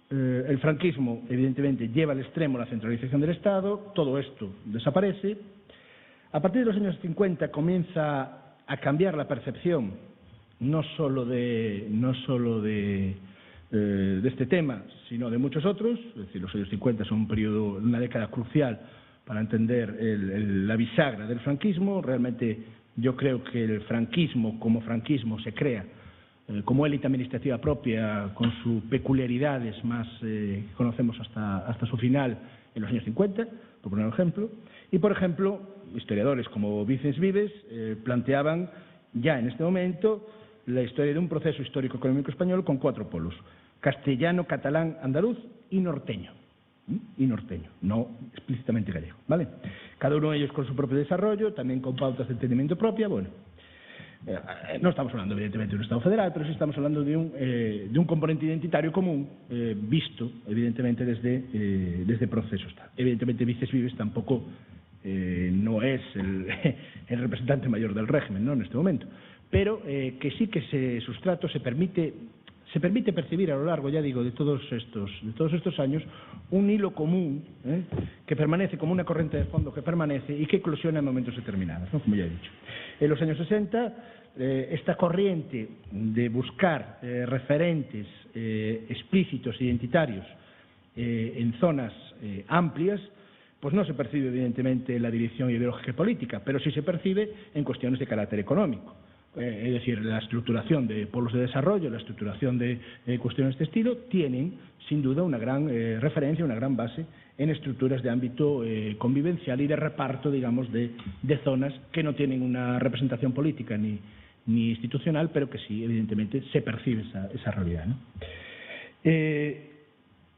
el franquismo, evidentemente, lleva al extremo la centralización del Estado, todo esto desaparece. A partir de los años 50 comienza a cambiar la percepción, no solo de este tema, sino de muchos otros. Es decir, los años 50 son una década crucial para entender la bisagra del franquismo. Realmente yo creo que el franquismo como franquismo se crea como élite administrativa propia, con sus peculiaridades más que conocemos hasta su final en los años 50, por poner un ejemplo. Y, por ejemplo, historiadores como Vicens Vives planteaban ya en este momento la historia de un proceso histórico-económico español con 4 polos: castellano, catalán, andaluz y norteño. No explícitamente gallego, ¿vale? Cada uno de ellos con su propio desarrollo, también con pautas de entendimiento propia. Bueno, no estamos hablando evidentemente de un Estado federal, pero sí estamos hablando de un componente identitario común, visto evidentemente desde procesos. Evidentemente Vicens Vives tampoco no es el representante mayor del régimen, ¿no?, en este momento, pero que sí que ese sustrato se permite percibir a lo largo, ya digo, de todos estos años, un hilo común que permanece como una corriente de fondo que permanece y que eclosiona en momentos determinados, ¿no?, como ya he dicho. En los años 60, esta corriente de buscar referentes explícitos, identitarios, en zonas amplias, pues no se percibe evidentemente en la dirección ideológica y política, pero sí se percibe en cuestiones de carácter económico. Es decir, la estructuración de polos de desarrollo, la estructuración de cuestiones de este estilo, tienen sin duda una gran referencia, una gran base en estructuras de ámbito convivencial y de reparto, digamos, de zonas que no tienen una representación política ni institucional, pero que sí, evidentemente, se percibe esa realidad, ¿no?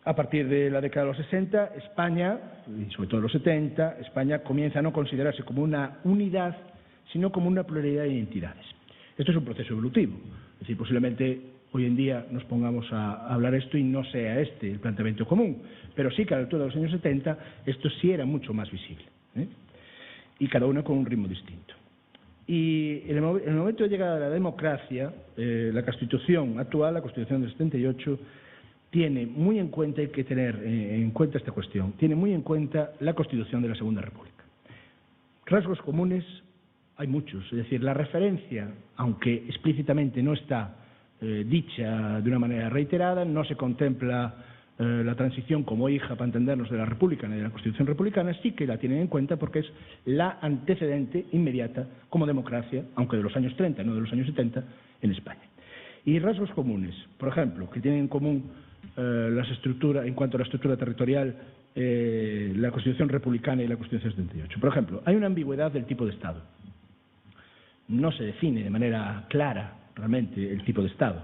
A partir de la década de los 60, España, y sobre todo los 70, España comienza a no considerarse como una unidad, sino como una pluralidad de identidades. Esto es un proceso evolutivo. Es decir, posiblemente hoy en día nos pongamos a hablar esto y no sea el planteamiento común, pero sí que a la altura de los años 70 esto sí era mucho más visible, y cada uno con un ritmo distinto. Y en el momento de llegada de la democracia, la Constitución actual, la Constitución del 78, tiene muy en cuenta, hay que tener en cuenta esta cuestión, tiene muy en cuenta la Constitución de la Segunda República. Rasgos comunes hay muchos. Es decir, la referencia, aunque explícitamente no está dicha de una manera reiterada, no se contempla la transición como hija, para entendernos, de la republicana y de la Constitución republicana, sí que la tienen en cuenta porque es la antecedente inmediata como democracia, aunque de los años 30, no de los años 70, en España. Y rasgos comunes, por ejemplo, que tienen en común en cuanto a la estructura territorial, la Constitución republicana y la Constitución 78. Por ejemplo, hay una ambigüedad del tipo de Estado. No se define de manera clara realmente el tipo de Estado.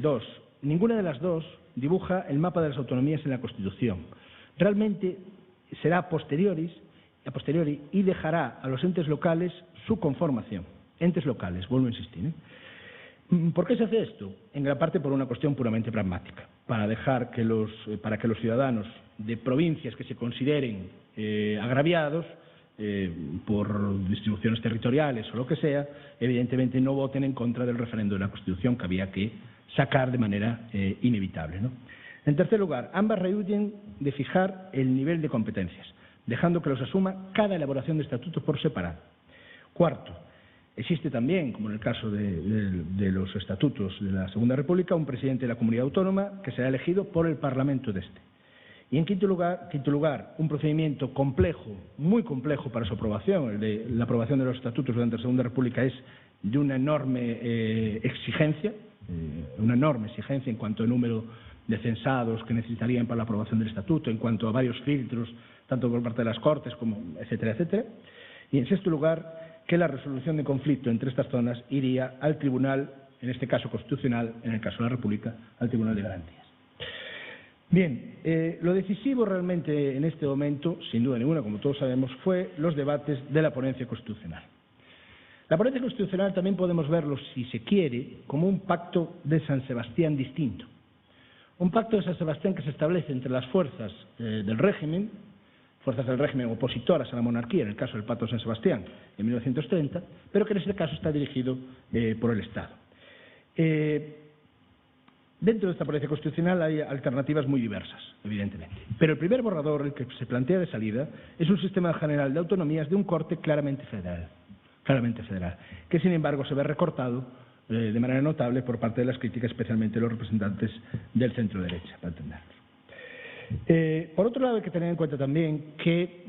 Dos, ninguna de las dos dibuja el mapa de las autonomías en la Constitución. Realmente será a posteriori y dejará a los entes locales su conformación. Entes locales, vuelvo a insistir. ¿Por qué se hace esto? En gran parte por una cuestión puramente pragmática, para que los ciudadanos de provincias que se consideren agraviados por distribuciones territoriales o lo que sea, evidentemente no voten en contra del referendo de la Constitución que había que sacar de manera inevitable, ¿no? En tercer lugar, ambas rehuyen de fijar el nivel de competencias, dejando que los asuma cada elaboración de estatutos por separado. Cuarto, existe también, como en el caso de los estatutos de la Segunda República, un presidente de la comunidad autónoma que será elegido por el Parlamento de este. Y en quinto lugar, un procedimiento complejo, muy complejo para su aprobación. La aprobación de los estatutos durante la Segunda República es de una enorme exigencia en cuanto al número de censados que necesitarían para la aprobación del estatuto, en cuanto a varios filtros, tanto por parte de las Cortes como etcétera, etcétera. Y en sexto lugar, que la resolución de conflicto entre estas zonas iría al tribunal, en este caso constitucional, en el caso de la República, al Tribunal de Garantías. Bien, lo decisivo realmente en este momento, sin duda ninguna, como todos sabemos, fue los debates de la ponencia constitucional. La ponencia constitucional también podemos verlo, si se quiere, como un pacto de San Sebastián distinto. Un pacto de San Sebastián que se establece entre las fuerzas del régimen opositoras a la monarquía, en el caso del Pacto de San Sebastián, en 1930, pero que en este caso está dirigido por el Estado. Dentro de esta ponencia constitucional hay alternativas muy diversas, evidentemente. Pero el primer borrador, el que se plantea de salida, es un sistema general de autonomías de un corte claramente federal, que sin embargo se ve recortado de manera notable por parte de las críticas, especialmente de los representantes del centro-derecha, para entendernos. Por otro lado, hay que tener en cuenta también que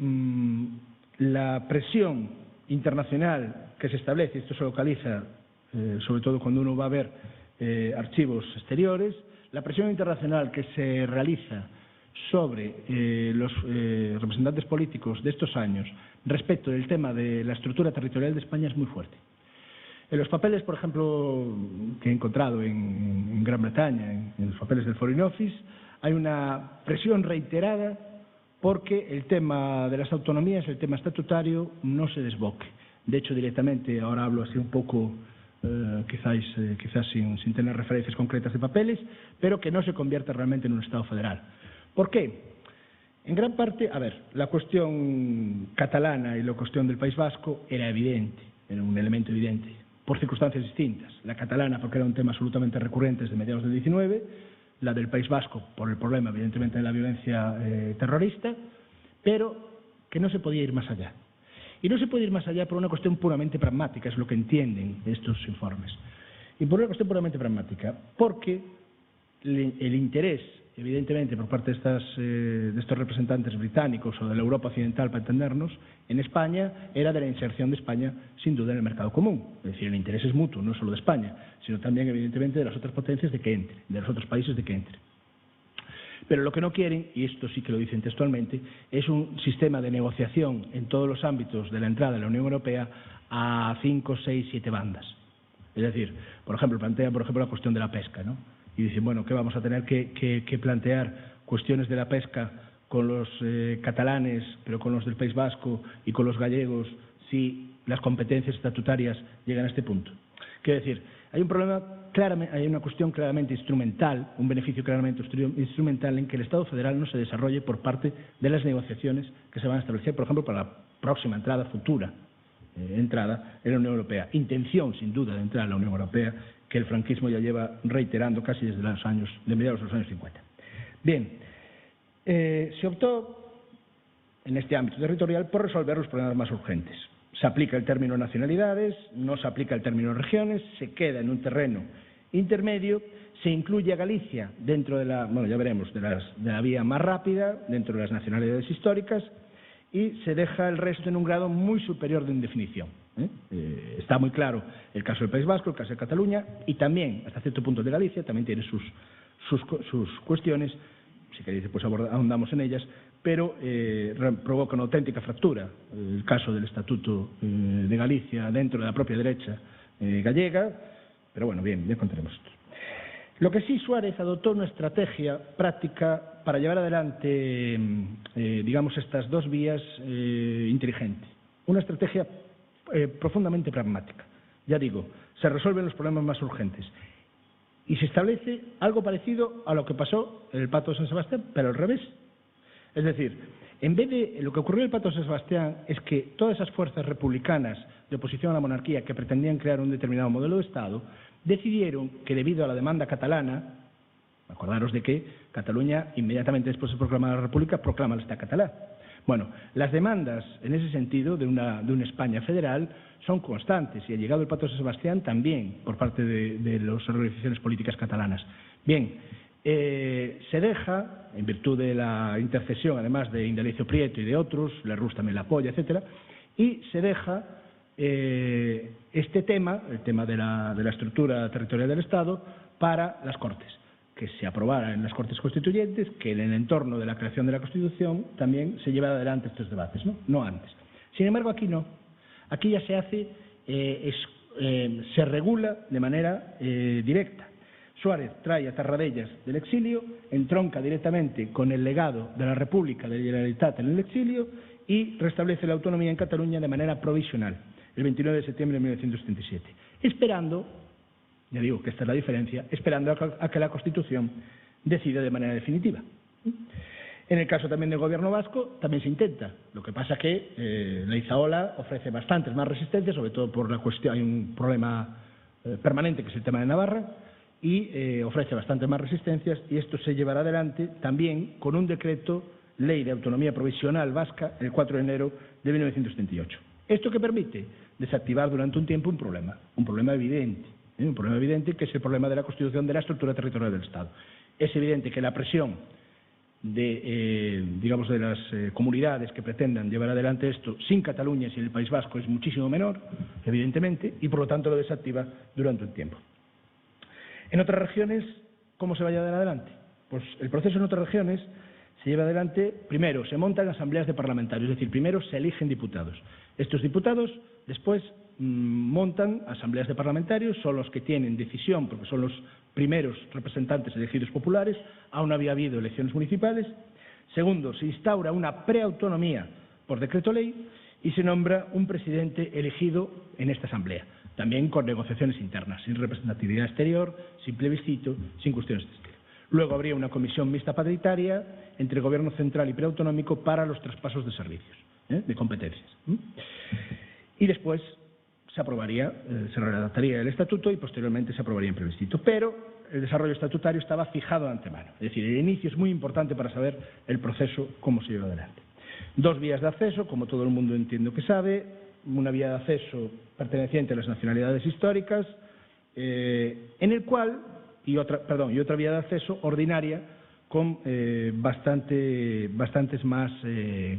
la presión internacional que se establece, esto se localiza sobre todo cuando uno va a ver archivos exteriores, la presión internacional que se realiza sobre los representantes políticos de estos años respecto del tema de la estructura territorial de España es muy fuerte. En los papeles, por ejemplo, que he encontrado en Gran Bretaña, en los papeles del Foreign Office, hay una presión reiterada porque el tema de las autonomías, el tema estatutario, no se desboque. De hecho, directamente, ahora hablo así un poco, quizás sin tener referencias concretas de papeles, pero que no se convierta realmente en un Estado federal. ¿Por qué? En gran parte, la cuestión catalana y la cuestión del País Vasco era evidente, era un elemento evidente, por circunstancias distintas. La catalana porque era un tema absolutamente recurrente desde mediados del 19, la del País Vasco por el problema, evidentemente, de la violencia terrorista, pero que no se podía ir más allá. Y no se puede ir más allá por una cuestión puramente pragmática, es lo que entienden estos informes. Y por una cuestión puramente pragmática, porque el interés, evidentemente, por parte de estos representantes británicos o de la Europa occidental, para entendernos, en España, era de la inserción de España, sin duda, en el mercado común. Es decir, el interés es mutuo, no solo de España, sino también, evidentemente, de las otras potencias de que entre, de los otros países de que entre. Pero lo que no quieren, y esto sí que lo dicen textualmente, es un sistema de negociación en todos los ámbitos de la entrada de la Unión Europea a 5, 6, 7 bandas. Es decir, por ejemplo, plantean la cuestión de la pesca, ¿no? Y dicen, bueno, que vamos a tener que plantear cuestiones de la pesca con los catalanes, pero con los del País Vasco y con los gallegos, si las competencias estatutarias llegan a este punto. Quiero decir, hay un problema hay una cuestión claramente instrumental, un beneficio claramente instrumental en que el Estado federal no se desarrolle por parte de las negociaciones que se van a establecer, por ejemplo, para la próxima futura entrada en la Unión Europea. Intención, sin duda, de entrar en la Unión Europea, que el franquismo ya lleva reiterando casi desde mediados de los años 50. Bien, se optó en este ámbito territorial por resolver los problemas más urgentes. se aplica el término nacionalidades, no se aplica el término regiones, se queda en un terreno intermedio, se incluye a Galicia dentro de la, bueno, ya veremos, de la vía más rápida, dentro de las nacionalidades históricas, y se deja el resto en un grado muy superior de indefinición. Está muy claro el caso del País Vasco, el caso de Cataluña, y también, hasta cierto punto, de Galicia, también tiene sus cuestiones, si queréis después ahondamos en ellas, pero provoca una auténtica fractura. El caso del Estatuto de Galicia dentro de la propia derecha gallega, pero bueno, bien, ya contaremos esto. Lo que sí, Suárez adoptó una estrategia práctica para llevar adelante, digamos, estas dos vías inteligente. Una estrategia profundamente pragmática. Ya digo, se resuelven los problemas más urgentes. Y se establece algo parecido a lo que pasó en el Pacto de San Sebastián, pero al revés. Es decir, en vez de lo que ocurrió en el Pacto de San Sebastián es que todas esas fuerzas republicanas de oposición a la monarquía que pretendían crear un determinado modelo de Estado decidieron que debido a la demanda catalana, acordaros de que Cataluña inmediatamente después de proclamar la República proclama el Estado catalán. Bueno, las demandas en ese sentido de una España federal son constantes y ha llegado el Pacto de San Sebastián también por parte de las organizaciones políticas catalanas. Bien, se deja, en virtud de la intercesión además de Indalecio Prieto y de otros, la Rus también la apoya, etcétera, y se deja este tema, el tema de la estructura territorial del Estado, para las Cortes, que se aprobara en las Cortes Constituyentes, que en el entorno de la creación de la Constitución también se llevara adelante estos debates, no antes. Sin embargo, aquí no. Aquí ya se hace, se regula de manera directa. Suárez trae a Tarradellas del exilio, entronca directamente con el legado de la República de la Generalitat en el exilio y restablece la autonomía en Cataluña de manera provisional, el 29 de septiembre de 1977, esperando, ya digo que esta es la diferencia, esperando a que la Constitución decida de manera definitiva. En el caso también del Gobierno vasco, también se intenta. Lo que pasa que la Izaola ofrece bastantes más resistencias, sobre todo por la cuestión, hay un problema permanente que es el tema de Navarra, y ofrece bastantes más resistencias, y esto se llevará adelante también con un decreto Ley de Autonomía Provisional Vasca el 4 de enero de 1978. ¿Esto qué permite? Desactivar durante un tiempo un problema evidente, que es el problema de la constitución de la estructura territorial del Estado. Es evidente que la presión digamos, de las comunidades que pretendan llevar adelante esto sin Cataluña y sin el País Vasco es muchísimo menor, evidentemente, y por lo tanto lo desactiva durante un tiempo. En otras regiones, ¿cómo se va a llevar adelante? Pues el proceso en otras regiones se lleva adelante, primero se montan asambleas de parlamentarios, es decir, primero se eligen diputados. Estos diputados después montan asambleas de parlamentarios, son los que tienen decisión, porque son los primeros representantes elegidos populares, aún no había habido elecciones municipales. Segundo, se instaura una preautonomía por decreto ley y se nombra un presidente elegido en esta asamblea, también con negociaciones internas, sin representatividad exterior, sin plebiscito, sin cuestiones de estilo. Luego habría una comisión mixta paritaria entre Gobierno central y preautonómico para los traspasos de servicios, de competencias. Y después se aprobaría, se redactaría el estatuto y posteriormente se aprobaría en plebiscito. Pero el desarrollo estatutario estaba fijado de antemano. Es decir, el inicio es muy importante para saber el proceso, cómo se lleva adelante. Dos vías de acceso, como todo el mundo entiendo que sabe. Una vía de acceso perteneciente a las nacionalidades históricas, en el cual, y otra vía de acceso ordinaria con bastantes más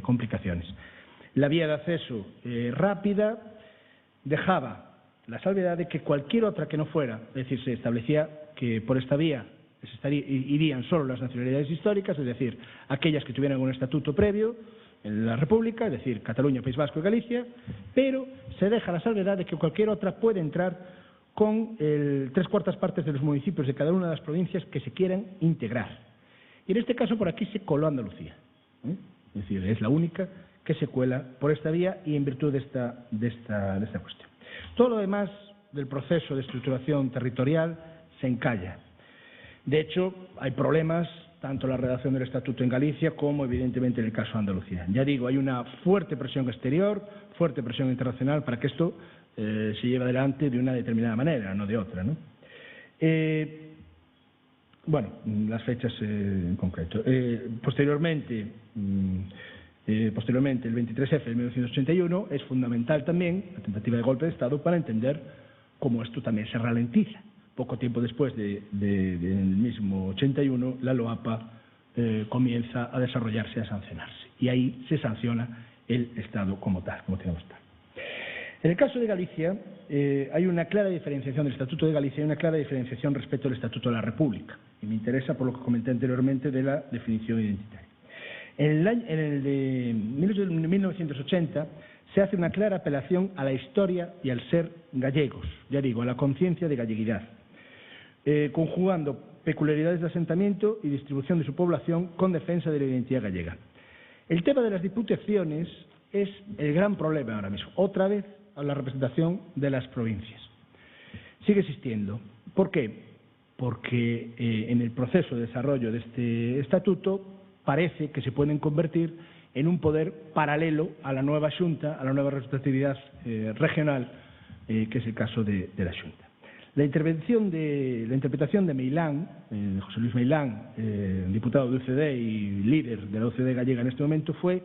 complicaciones. La vía de acceso rápida dejaba la salvedad de que cualquier otra que no fuera, es decir, se establecía que por esta vía irían solo las nacionalidades históricas, es decir, aquellas que tuvieran un estatuto previo en la República, es decir, Cataluña, País Vasco y Galicia, pero se deja la salvedad de que cualquier otra puede entrar con 3/4 partes de los municipios de cada una de las provincias que se quieran integrar. Y en este caso por aquí se coló Andalucía. Es decir, es la única que se cuela por esta vía y en virtud de esta cuestión. Todo lo demás del proceso de estructuración territorial se encalla. De hecho, hay problemas tanto en la redacción del Estatuto en Galicia como, evidentemente, en el caso de Andalucía. Ya digo, hay una fuerte presión exterior, fuerte presión internacional para que esto se lleve adelante de una determinada manera, no de otra, ¿no? Bueno, las fechas en concreto. Posteriormente, posteriormente el 23F de 1981, es fundamental también la tentativa de golpe de Estado para entender cómo esto también se ralentiza. Poco tiempo después del mismo 81, la LOAPA comienza a desarrollarse, a sancionarse. Y ahí se sanciona el Estado como tal, como tenemos tal. En el caso de Galicia, hay una clara diferenciación del Estatuto de Galicia y una clara diferenciación respecto al Estatuto de la República. Y me interesa por lo que comenté anteriormente de la definición identitaria. En el de 1980 se hace una clara apelación a la historia y al ser gallegos, ya digo, a la conciencia de galleguidad, conjugando peculiaridades de asentamiento y distribución de su población con defensa de la identidad gallega. El tema de las diputaciones es el gran problema ahora mismo. Otra vez a la representación de las provincias. Sigue existiendo. ¿Por qué? Porque en el proceso de desarrollo de este estatuto parece que se pueden convertir en un poder paralelo a la nueva Xunta, a la nueva representatividad regional, que es el caso de la Xunta. La interpretación de Meilán, José Luis Meilán, diputado de UCD y líder de la UCD gallega en este momento, fue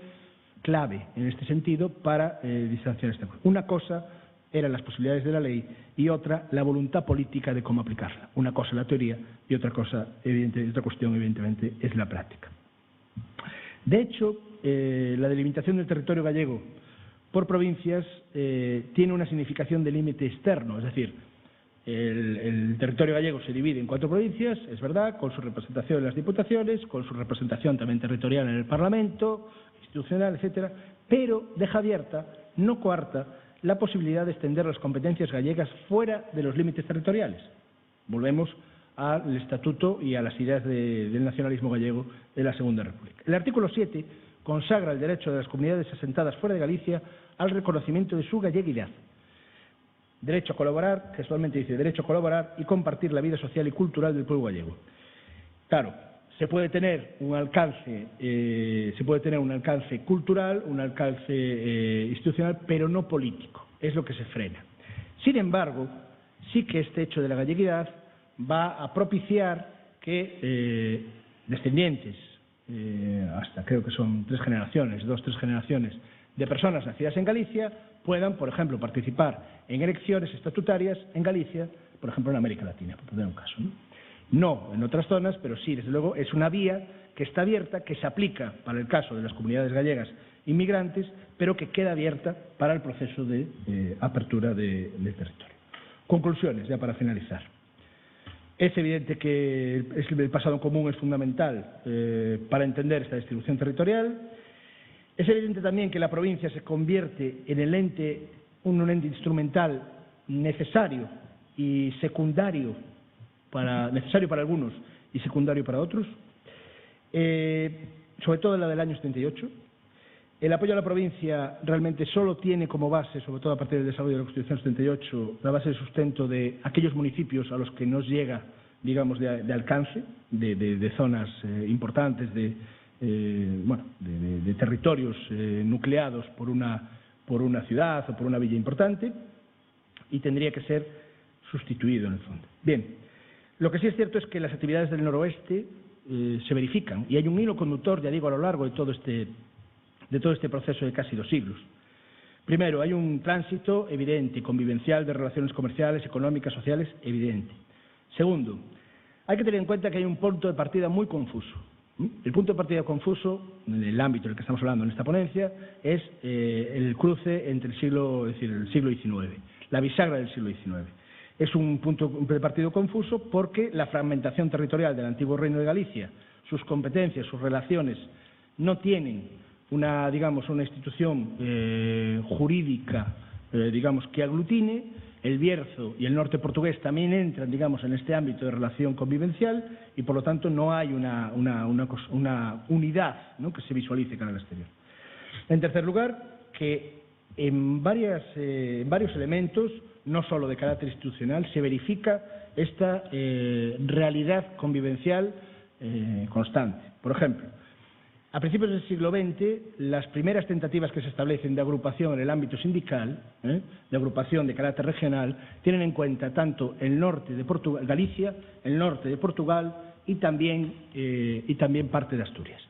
clave en este sentido para distanciar esta cosa. Una cosa eran las posibilidades de la ley y otra la voluntad política de cómo aplicarla. Una cosa la teoría y otra cuestión evidentemente es la práctica. De hecho, la delimitación del territorio gallego por provincias tiene una significación de límite externo, es decir, el territorio gallego se divide en 4 provincias, es verdad, con su representación en las diputaciones, con su representación también territorial en el Parlamento, institucional, etcétera, pero deja abierta, no coarta, la posibilidad de extender las competencias gallegas fuera de los límites territoriales. Volvemos al Estatuto y a las ideas del nacionalismo gallego de la Segunda República. El artículo 7 consagra el derecho de las comunidades asentadas fuera de Galicia al reconocimiento de su galleguidad. Derecho a colaborar, textualmente dice, derecho a colaborar y compartir la vida social y cultural del pueblo gallego. Claro, se puede tener un alcance cultural, un alcance institucional, pero no político. Es lo que se frena. Sin embargo, sí que este hecho de la galleguidad va a propiciar que descendientes, hasta creo que son 3 generaciones de personas nacidas en Galicia, puedan, por ejemplo, participar en elecciones estatutarias en Galicia, por ejemplo, en América Latina, por poner un caso, No en otras zonas, pero sí, desde luego, es una vía que está abierta, que se aplica para el caso de las comunidades gallegas inmigrantes, pero que queda abierta para el proceso de apertura del territorio. Conclusiones, ya para finalizar. Es evidente que el pasado común es fundamental para entender esta distribución territorial. Es evidente también que la provincia se convierte en un ente instrumental necesario y secundario, necesario para algunos y secundario para otros, sobre todo la del año 78. El apoyo a la provincia realmente solo tiene como base, sobre todo a partir del desarrollo de la Constitución 78, la base de sustento de aquellos municipios a los que nos llega, digamos, de alcance, de zonas importantes, de territorios nucleados por una ciudad o por una villa importante, y tendría que ser sustituido en el fondo. Bien, lo que sí es cierto es que las actividades del noroeste se verifican, y hay un hilo conductor, ya digo, a lo largo de todo este proceso de casi 2 siglos. Primero, hay un tránsito evidente, convivencial, de relaciones comerciales, económicas, sociales, evidente. Segundo, hay que tener en cuenta que hay un punto de partida muy confuso. El punto de partida confuso, en el ámbito en el que estamos hablando en esta ponencia, es el cruce entre el siglo XIX, la bisagra del siglo XIX. Es un punto de partida confuso porque la fragmentación territorial del antiguo Reino de Galicia, sus competencias, sus relaciones, no tienen una institución jurídica, que aglutine. El Bierzo y el norte portugués también entran, en este ámbito de relación convivencial y, por lo tanto, no hay una unidad, ¿no?, que se visualice cara al exterior. En tercer lugar, que en varios elementos, no solo de carácter institucional, se verifica esta realidad convivencial constante. Por ejemplo, a principios del siglo XX, las primeras tentativas que se establecen de agrupación en el ámbito sindical, de agrupación de carácter regional, tienen en cuenta tanto el norte de Portugal, Galicia, el norte de Portugal y también parte de Asturias.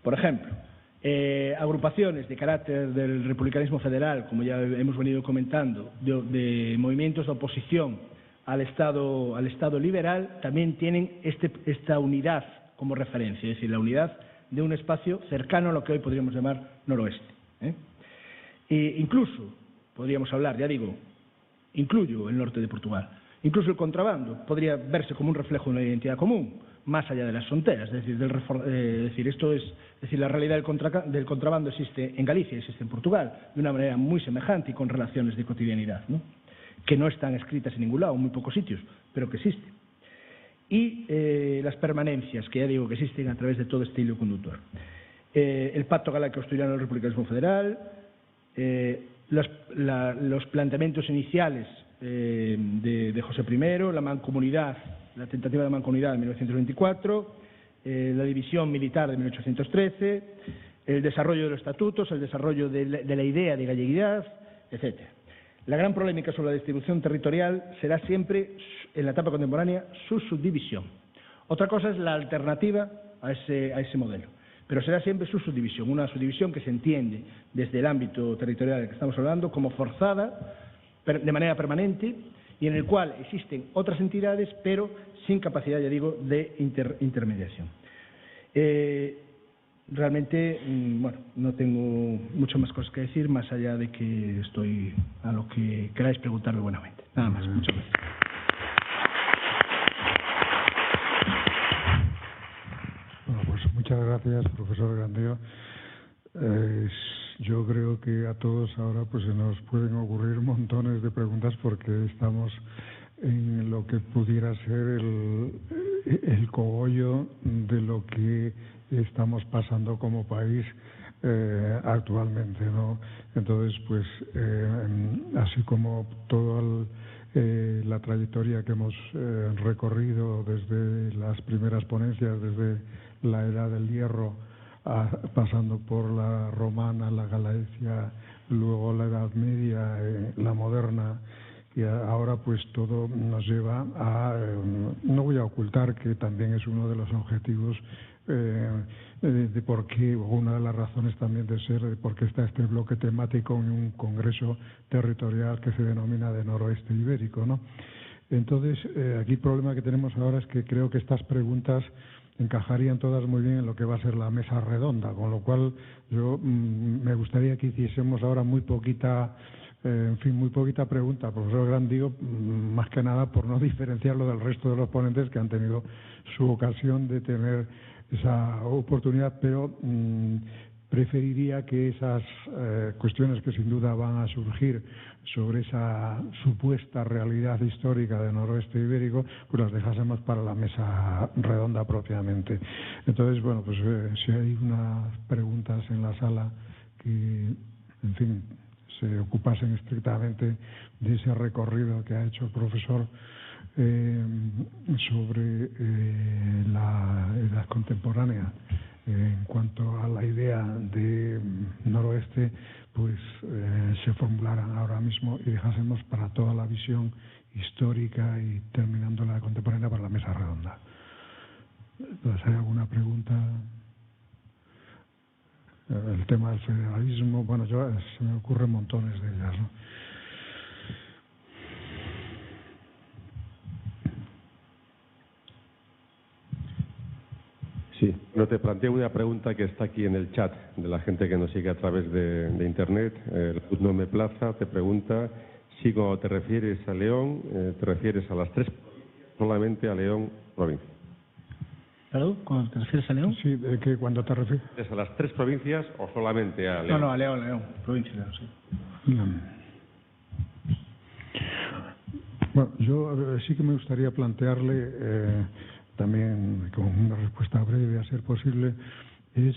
Por ejemplo, agrupaciones de carácter del republicanismo federal, como ya hemos venido comentando, de movimientos de oposición al Estado liberal, también tienen esta unidad como referencia, es decir, la unidad de un espacio cercano a lo que hoy podríamos llamar noroeste. E incluso, podríamos hablar, ya digo, incluyo el norte de Portugal, incluso el contrabando podría verse como un reflejo de una identidad común, más allá de las fronteras, es decir, la realidad del contrabando existe en Galicia, existe en Portugal, de una manera muy semejante y con relaciones de cotidianidad, ¿no?, que no están escritas en ningún lado, en muy pocos sitios, pero que existen. Y las permanencias, que ya digo que existen a través de todo este hilo conductor. El Pacto Galaico-Asturiano del Republicanismo Federal, los planteamientos iniciales de José I, la mancomunidad, la tentativa de mancomunidad de 1924, la división militar de 1813, el desarrollo de los estatutos, el desarrollo de la idea de galleguidad, etc. La gran polémica sobre la distribución territorial será siempre, en la etapa contemporánea, su subdivisión. Otra cosa es la alternativa a ese modelo, pero será siempre su subdivisión, una subdivisión que se entiende desde el ámbito territorial del que estamos hablando como forzada de manera permanente y en el cual existen otras entidades, pero sin capacidad, ya digo, de intermediación. Realmente, bueno, no tengo mucho más cosas que decir, más allá de que estoy a lo que queráis preguntarme buenamente. Nada más, muchas gracias. Bueno, pues muchas gracias, profesor Gandeo. Yo creo que a todos ahora pues se nos pueden ocurrir montones de preguntas porque estamos en lo que pudiera ser el cogollo de lo que estamos pasando como país actualmente, ¿no? Entonces, pues así como toda la trayectoria que hemos recorrido desde las primeras ponencias, desde la Edad del Hierro, pasando por la romana, la Galaecia, luego la Edad Media, la moderna, y ahora pues todo nos lleva a, no voy a ocultar que también es uno de los objetivos de por qué, o una de las razones también de ser, de por qué está este bloque temático en un congreso territorial que se denomina de Noroeste Ibérico, ¿no? Entonces, aquí el problema que tenemos ahora es que creo que estas preguntas encajarían todas muy bien en lo que va a ser la mesa redonda, con lo cual yo me gustaría que hiciésemos ahora muy poquita pregunta, profesor Gandío, más que nada por no diferenciarlo del resto de los ponentes que han tenido su ocasión de tener esa oportunidad, pero preferiría que esas cuestiones que sin duda van a surgir sobre esa supuesta realidad histórica del noroeste ibérico, pues las dejásemos para la mesa redonda propiamente. Entonces, bueno, pues si hay unas preguntas en la sala que, en fin, se ocupasen estrictamente de ese recorrido que ha hecho el profesor sobre la edad contemporánea en cuanto a la idea de noroeste, pues se formularan ahora mismo y dejásemos para toda la visión histórica y terminando la contemporánea para la mesa redonda. Entonces, ¿hay alguna pregunta? El tema del federalismo, bueno, se me ocurren montones de ellas, ¿no? Sí, no te planteo una pregunta que está aquí en el chat de la gente que nos sigue a través de Internet. No me plaza, te pregunta si cuando te refieres a León, te refieres a las tres provincias, solamente a León provincia. ¿Perdón? ¿Cuando te refieres a León? Sí, que cuando te refieres. ¿Es a las tres provincias o solamente a León? No, a León, provincia de León, sí. Bueno, yo sí que me gustaría plantearle, también con una respuesta breve a ser posible, es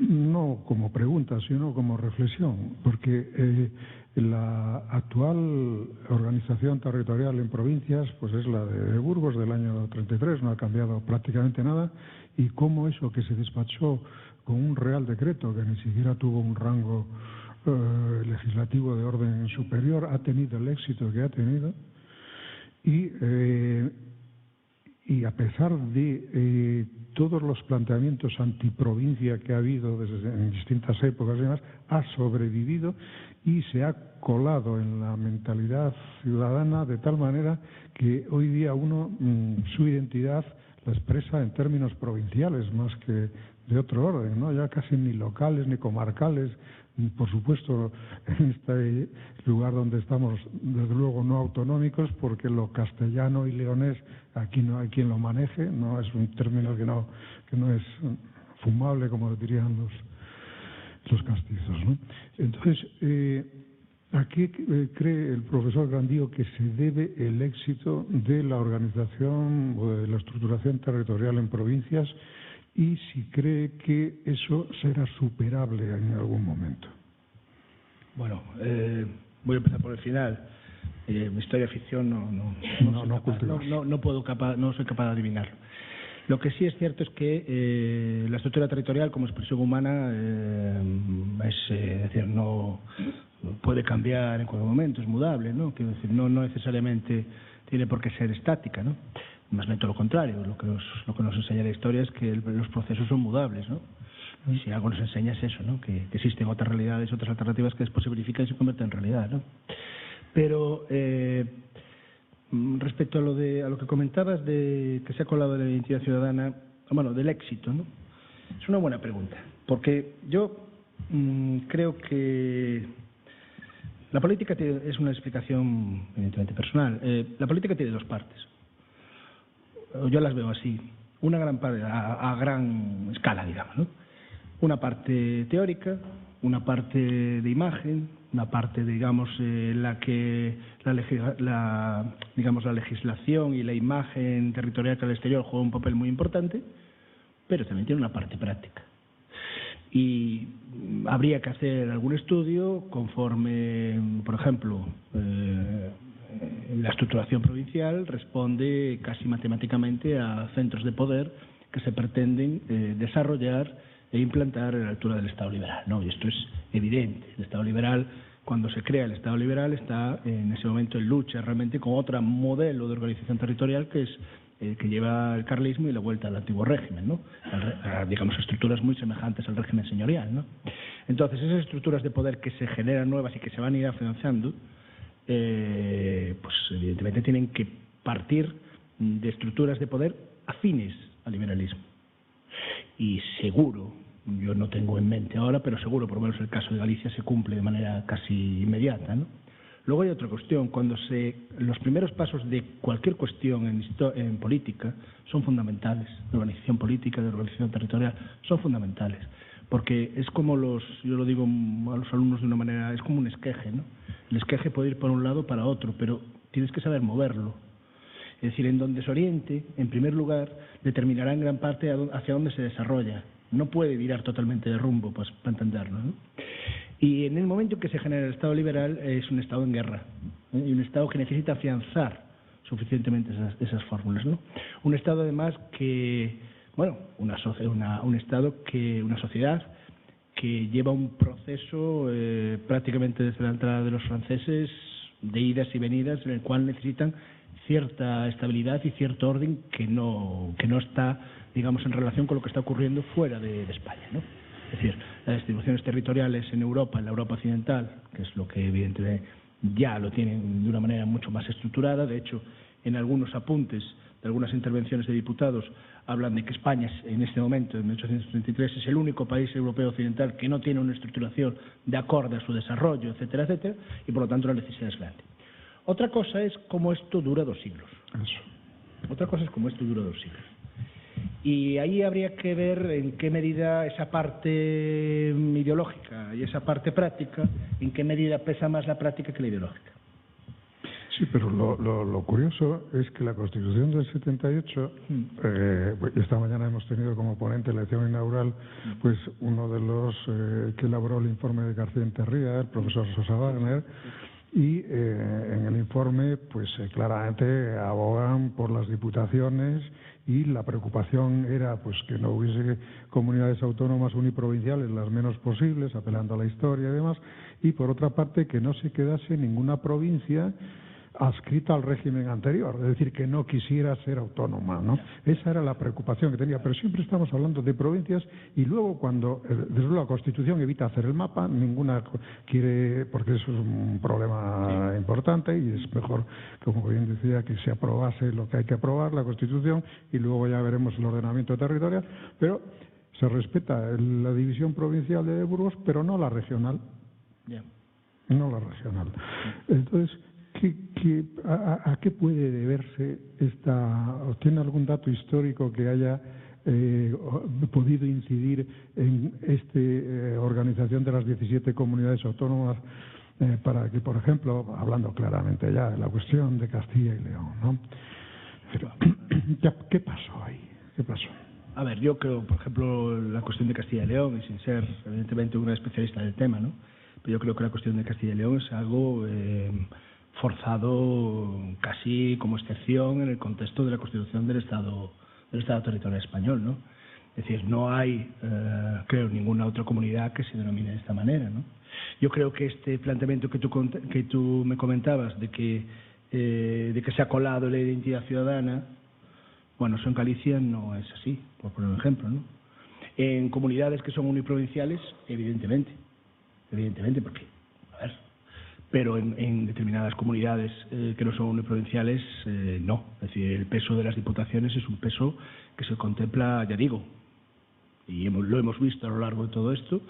no como pregunta, sino como reflexión, porque la actual organización territorial en provincias pues es la de Burgos del año 33, no ha cambiado prácticamente nada, y cómo eso que se despachó con un Real Decreto que ni siquiera tuvo un rango legislativo de orden superior ha tenido el éxito que ha tenido, y y a pesar de todos los planteamientos antiprovincia que ha habido en distintas épocas y demás, ha sobrevivido y se ha colado en la mentalidad ciudadana de tal manera que hoy día uno su identidad la expresa en términos provinciales más que de otro orden, ¿no? Ya casi ni locales ni comarcales, por supuesto en este lugar donde estamos, desde luego no autonómicos, porque lo castellano y leonés aquí no hay quien lo maneje, no es un término que no es fumable, como dirían los castizos, ¿no? Entonces, ¿a qué cree el profesor Grandío que se debe el éxito de la organización o de la estructuración territorial en provincias y si cree que eso será superable en algún momento? Bueno, voy a empezar por el final. Mi historia-ficción no soy capaz de adivinarlo. Lo que sí es cierto es que la estructura territorial como expresión humana es decir, no puede cambiar en cualquier momento, es mudable, ¿no? Quiero decir, no necesariamente tiene por qué ser estática, ¿no? Más bien todo lo contrario, lo que nos enseña la historia es que los procesos son mudables, ¿no? Y si algo nos enseña es eso, ¿no? Que existen otras realidades, otras alternativas que después se verifican y se convierten en realidad, ¿no? Pero respecto a lo que comentabas de que se ha colado de la identidad ciudadana, bueno, del éxito, ¿no? Es una buena pregunta, porque yo creo que la política es una explicación evidentemente personal. La política tiene dos partes. Yo las veo así, una gran parte, a gran escala, digamos, ¿no? Una parte teórica, una parte de imagen, una parte, digamos, la que la legislación y la imagen territorial al exterior juega un papel muy importante, pero también tiene una parte práctica. Y habría que hacer algún estudio conforme, por ejemplo, la estructuración provincial responde casi matemáticamente a centros de poder que se pretenden desarrollar e implantar a la altura del Estado liberal, ¿no? Y esto es evidente. El Estado liberal, cuando se crea el Estado liberal, está en ese momento en lucha realmente con otro modelo de organización territorial que es que lleva el carlismo y la vuelta al antiguo régimen, ¿no? Digamos, estructuras muy semejantes al régimen señorial, ¿no? Entonces, esas estructuras de poder que se generan nuevas y que se van a ir afianzando, pues evidentemente tienen que partir de estructuras de poder afines al liberalismo. Y seguro, yo no tengo en mente ahora, pero seguro, por lo menos el caso de Galicia, se cumple de manera casi inmediata, ¿no? Luego hay otra cuestión, los primeros pasos de cualquier cuestión en política son fundamentales, de organización política, de organización territorial, son fundamentales, porque es como yo lo digo a los alumnos de una manera, es como un esqueje, ¿no? El esqueje puede ir por un lado o para otro, pero tienes que saber moverlo. Es decir, en donde se oriente, en primer lugar, determinará en gran parte hacia dónde se desarrolla. No puede virar totalmente de rumbo, pues, para entenderlo, ¿no? Y en el momento en que se genera el Estado liberal es un Estado en guerra, ¿eh? Y un Estado que necesita afianzar suficientemente esas fórmulas, ¿no? Un Estado además que, bueno, una sociedad que lleva un proceso prácticamente desde la entrada de los franceses de idas y venidas en el cual necesitan cierta estabilidad y cierto orden que no está, digamos, en relación con lo que está ocurriendo fuera de España, ¿no? Es decir, las distribuciones territoriales en Europa, en la Europa occidental, que es lo que evidentemente ya lo tienen de una manera mucho más estructurada. De hecho, en algunos apuntes de algunas intervenciones de diputados hablan de que España en este momento, en 1833, es el único país europeo occidental que no tiene una estructuración de acorde a su desarrollo, etcétera, etcétera, y por lo tanto la necesidad es grande. Otra cosa es cómo esto dura 2 siglos. Otra cosa es cómo esto dura 2 siglos. Y ahí habría que ver en qué medida esa parte ideológica y esa parte práctica, en qué medida pesa más la práctica que la ideológica. Sí, pero lo curioso es que la Constitución del 78, esta mañana hemos tenido como ponente en la lección inaugural, pues uno de los que elaboró el informe de García Enterría, el profesor Sosa Wagner, y en el informe pues claramente abogan por las diputaciones y la preocupación era pues que no hubiese comunidades autónomas uniprovinciales, las menos posibles, apelando a la historia y demás, y por otra parte que no se quedase ninguna provincia adscrita al régimen anterior, es decir, que no quisiera ser autónoma, ¿no? Esa era la preocupación que tenía, pero siempre estamos hablando de provincias y luego cuando, desde luego, la Constitución evita hacer el mapa, ninguna quiere, porque eso es un problema importante y es mejor, como bien decía, que se aprobase lo que hay que aprobar, la Constitución, y luego ya veremos el ordenamiento territorial, pero se respeta la división provincial de Burgos, pero no la regional. No la regional. Entonces, ¿a qué puede deberse esta? ¿Tiene algún dato histórico que haya podido incidir en esta organización de las 17 comunidades autónomas para que, por ejemplo, hablando claramente ya de la cuestión de Castilla y León, ¿no? Pero, ¿qué pasó ahí? ¿Qué pasó? A ver, yo creo, por ejemplo, la cuestión de Castilla y León, y sin ser evidentemente una especialista del tema, ¿no? Pero yo creo que la cuestión de Castilla y León es algo forzado casi como excepción en el contexto de la constitución del Estado territorial español, ¿no? Es decir, no hay, creo, ninguna otra comunidad que se denomine de esta manera, ¿no? Yo creo que este planteamiento que tú me comentabas de que se ha colado la identidad ciudadana, bueno, eso en Galicia no es así, por poner un ejemplo, ¿no? En comunidades que son uniprovinciales, evidentemente, porque, a ver, pero en determinadas comunidades que no son uniprovinciales, no. Es decir, el peso de las diputaciones es un peso que se contempla, ya digo, y lo hemos visto a lo largo de todo esto,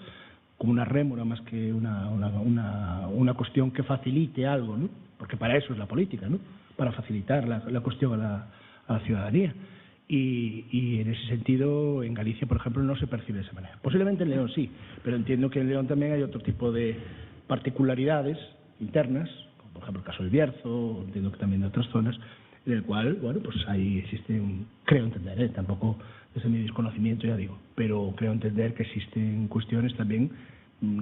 como una rémora más que una cuestión que facilite algo, ¿no? Porque para eso es la política, ¿no? Para facilitar la cuestión a la ciudadanía. Y en ese sentido, en Galicia, por ejemplo, no se percibe de esa manera. Posiblemente en León sí, pero entiendo que en León también hay otro tipo de particularidades internas, como por ejemplo el caso del Bierzo, entiendo que también de otras zonas, en el cual, bueno, pues ahí existe creo entender, tampoco desde mi desconocimiento, ya digo, pero creo entender que existen cuestiones también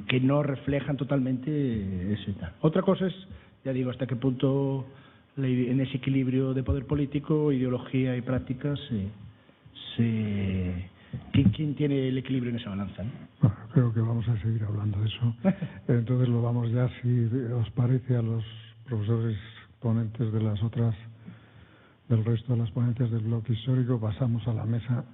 que no reflejan totalmente ese tal. Otra cosa es, ya digo, hasta qué punto en ese equilibrio de poder político, ideología y prácticas, ¿quién tiene el equilibrio en esa balanza, ¿no? Bueno, creo que vamos a seguir hablando de eso. Entonces lo vamos ya, si os parece, a los profesores ponentes del resto de las ponencias del bloque histórico, pasamos a la mesa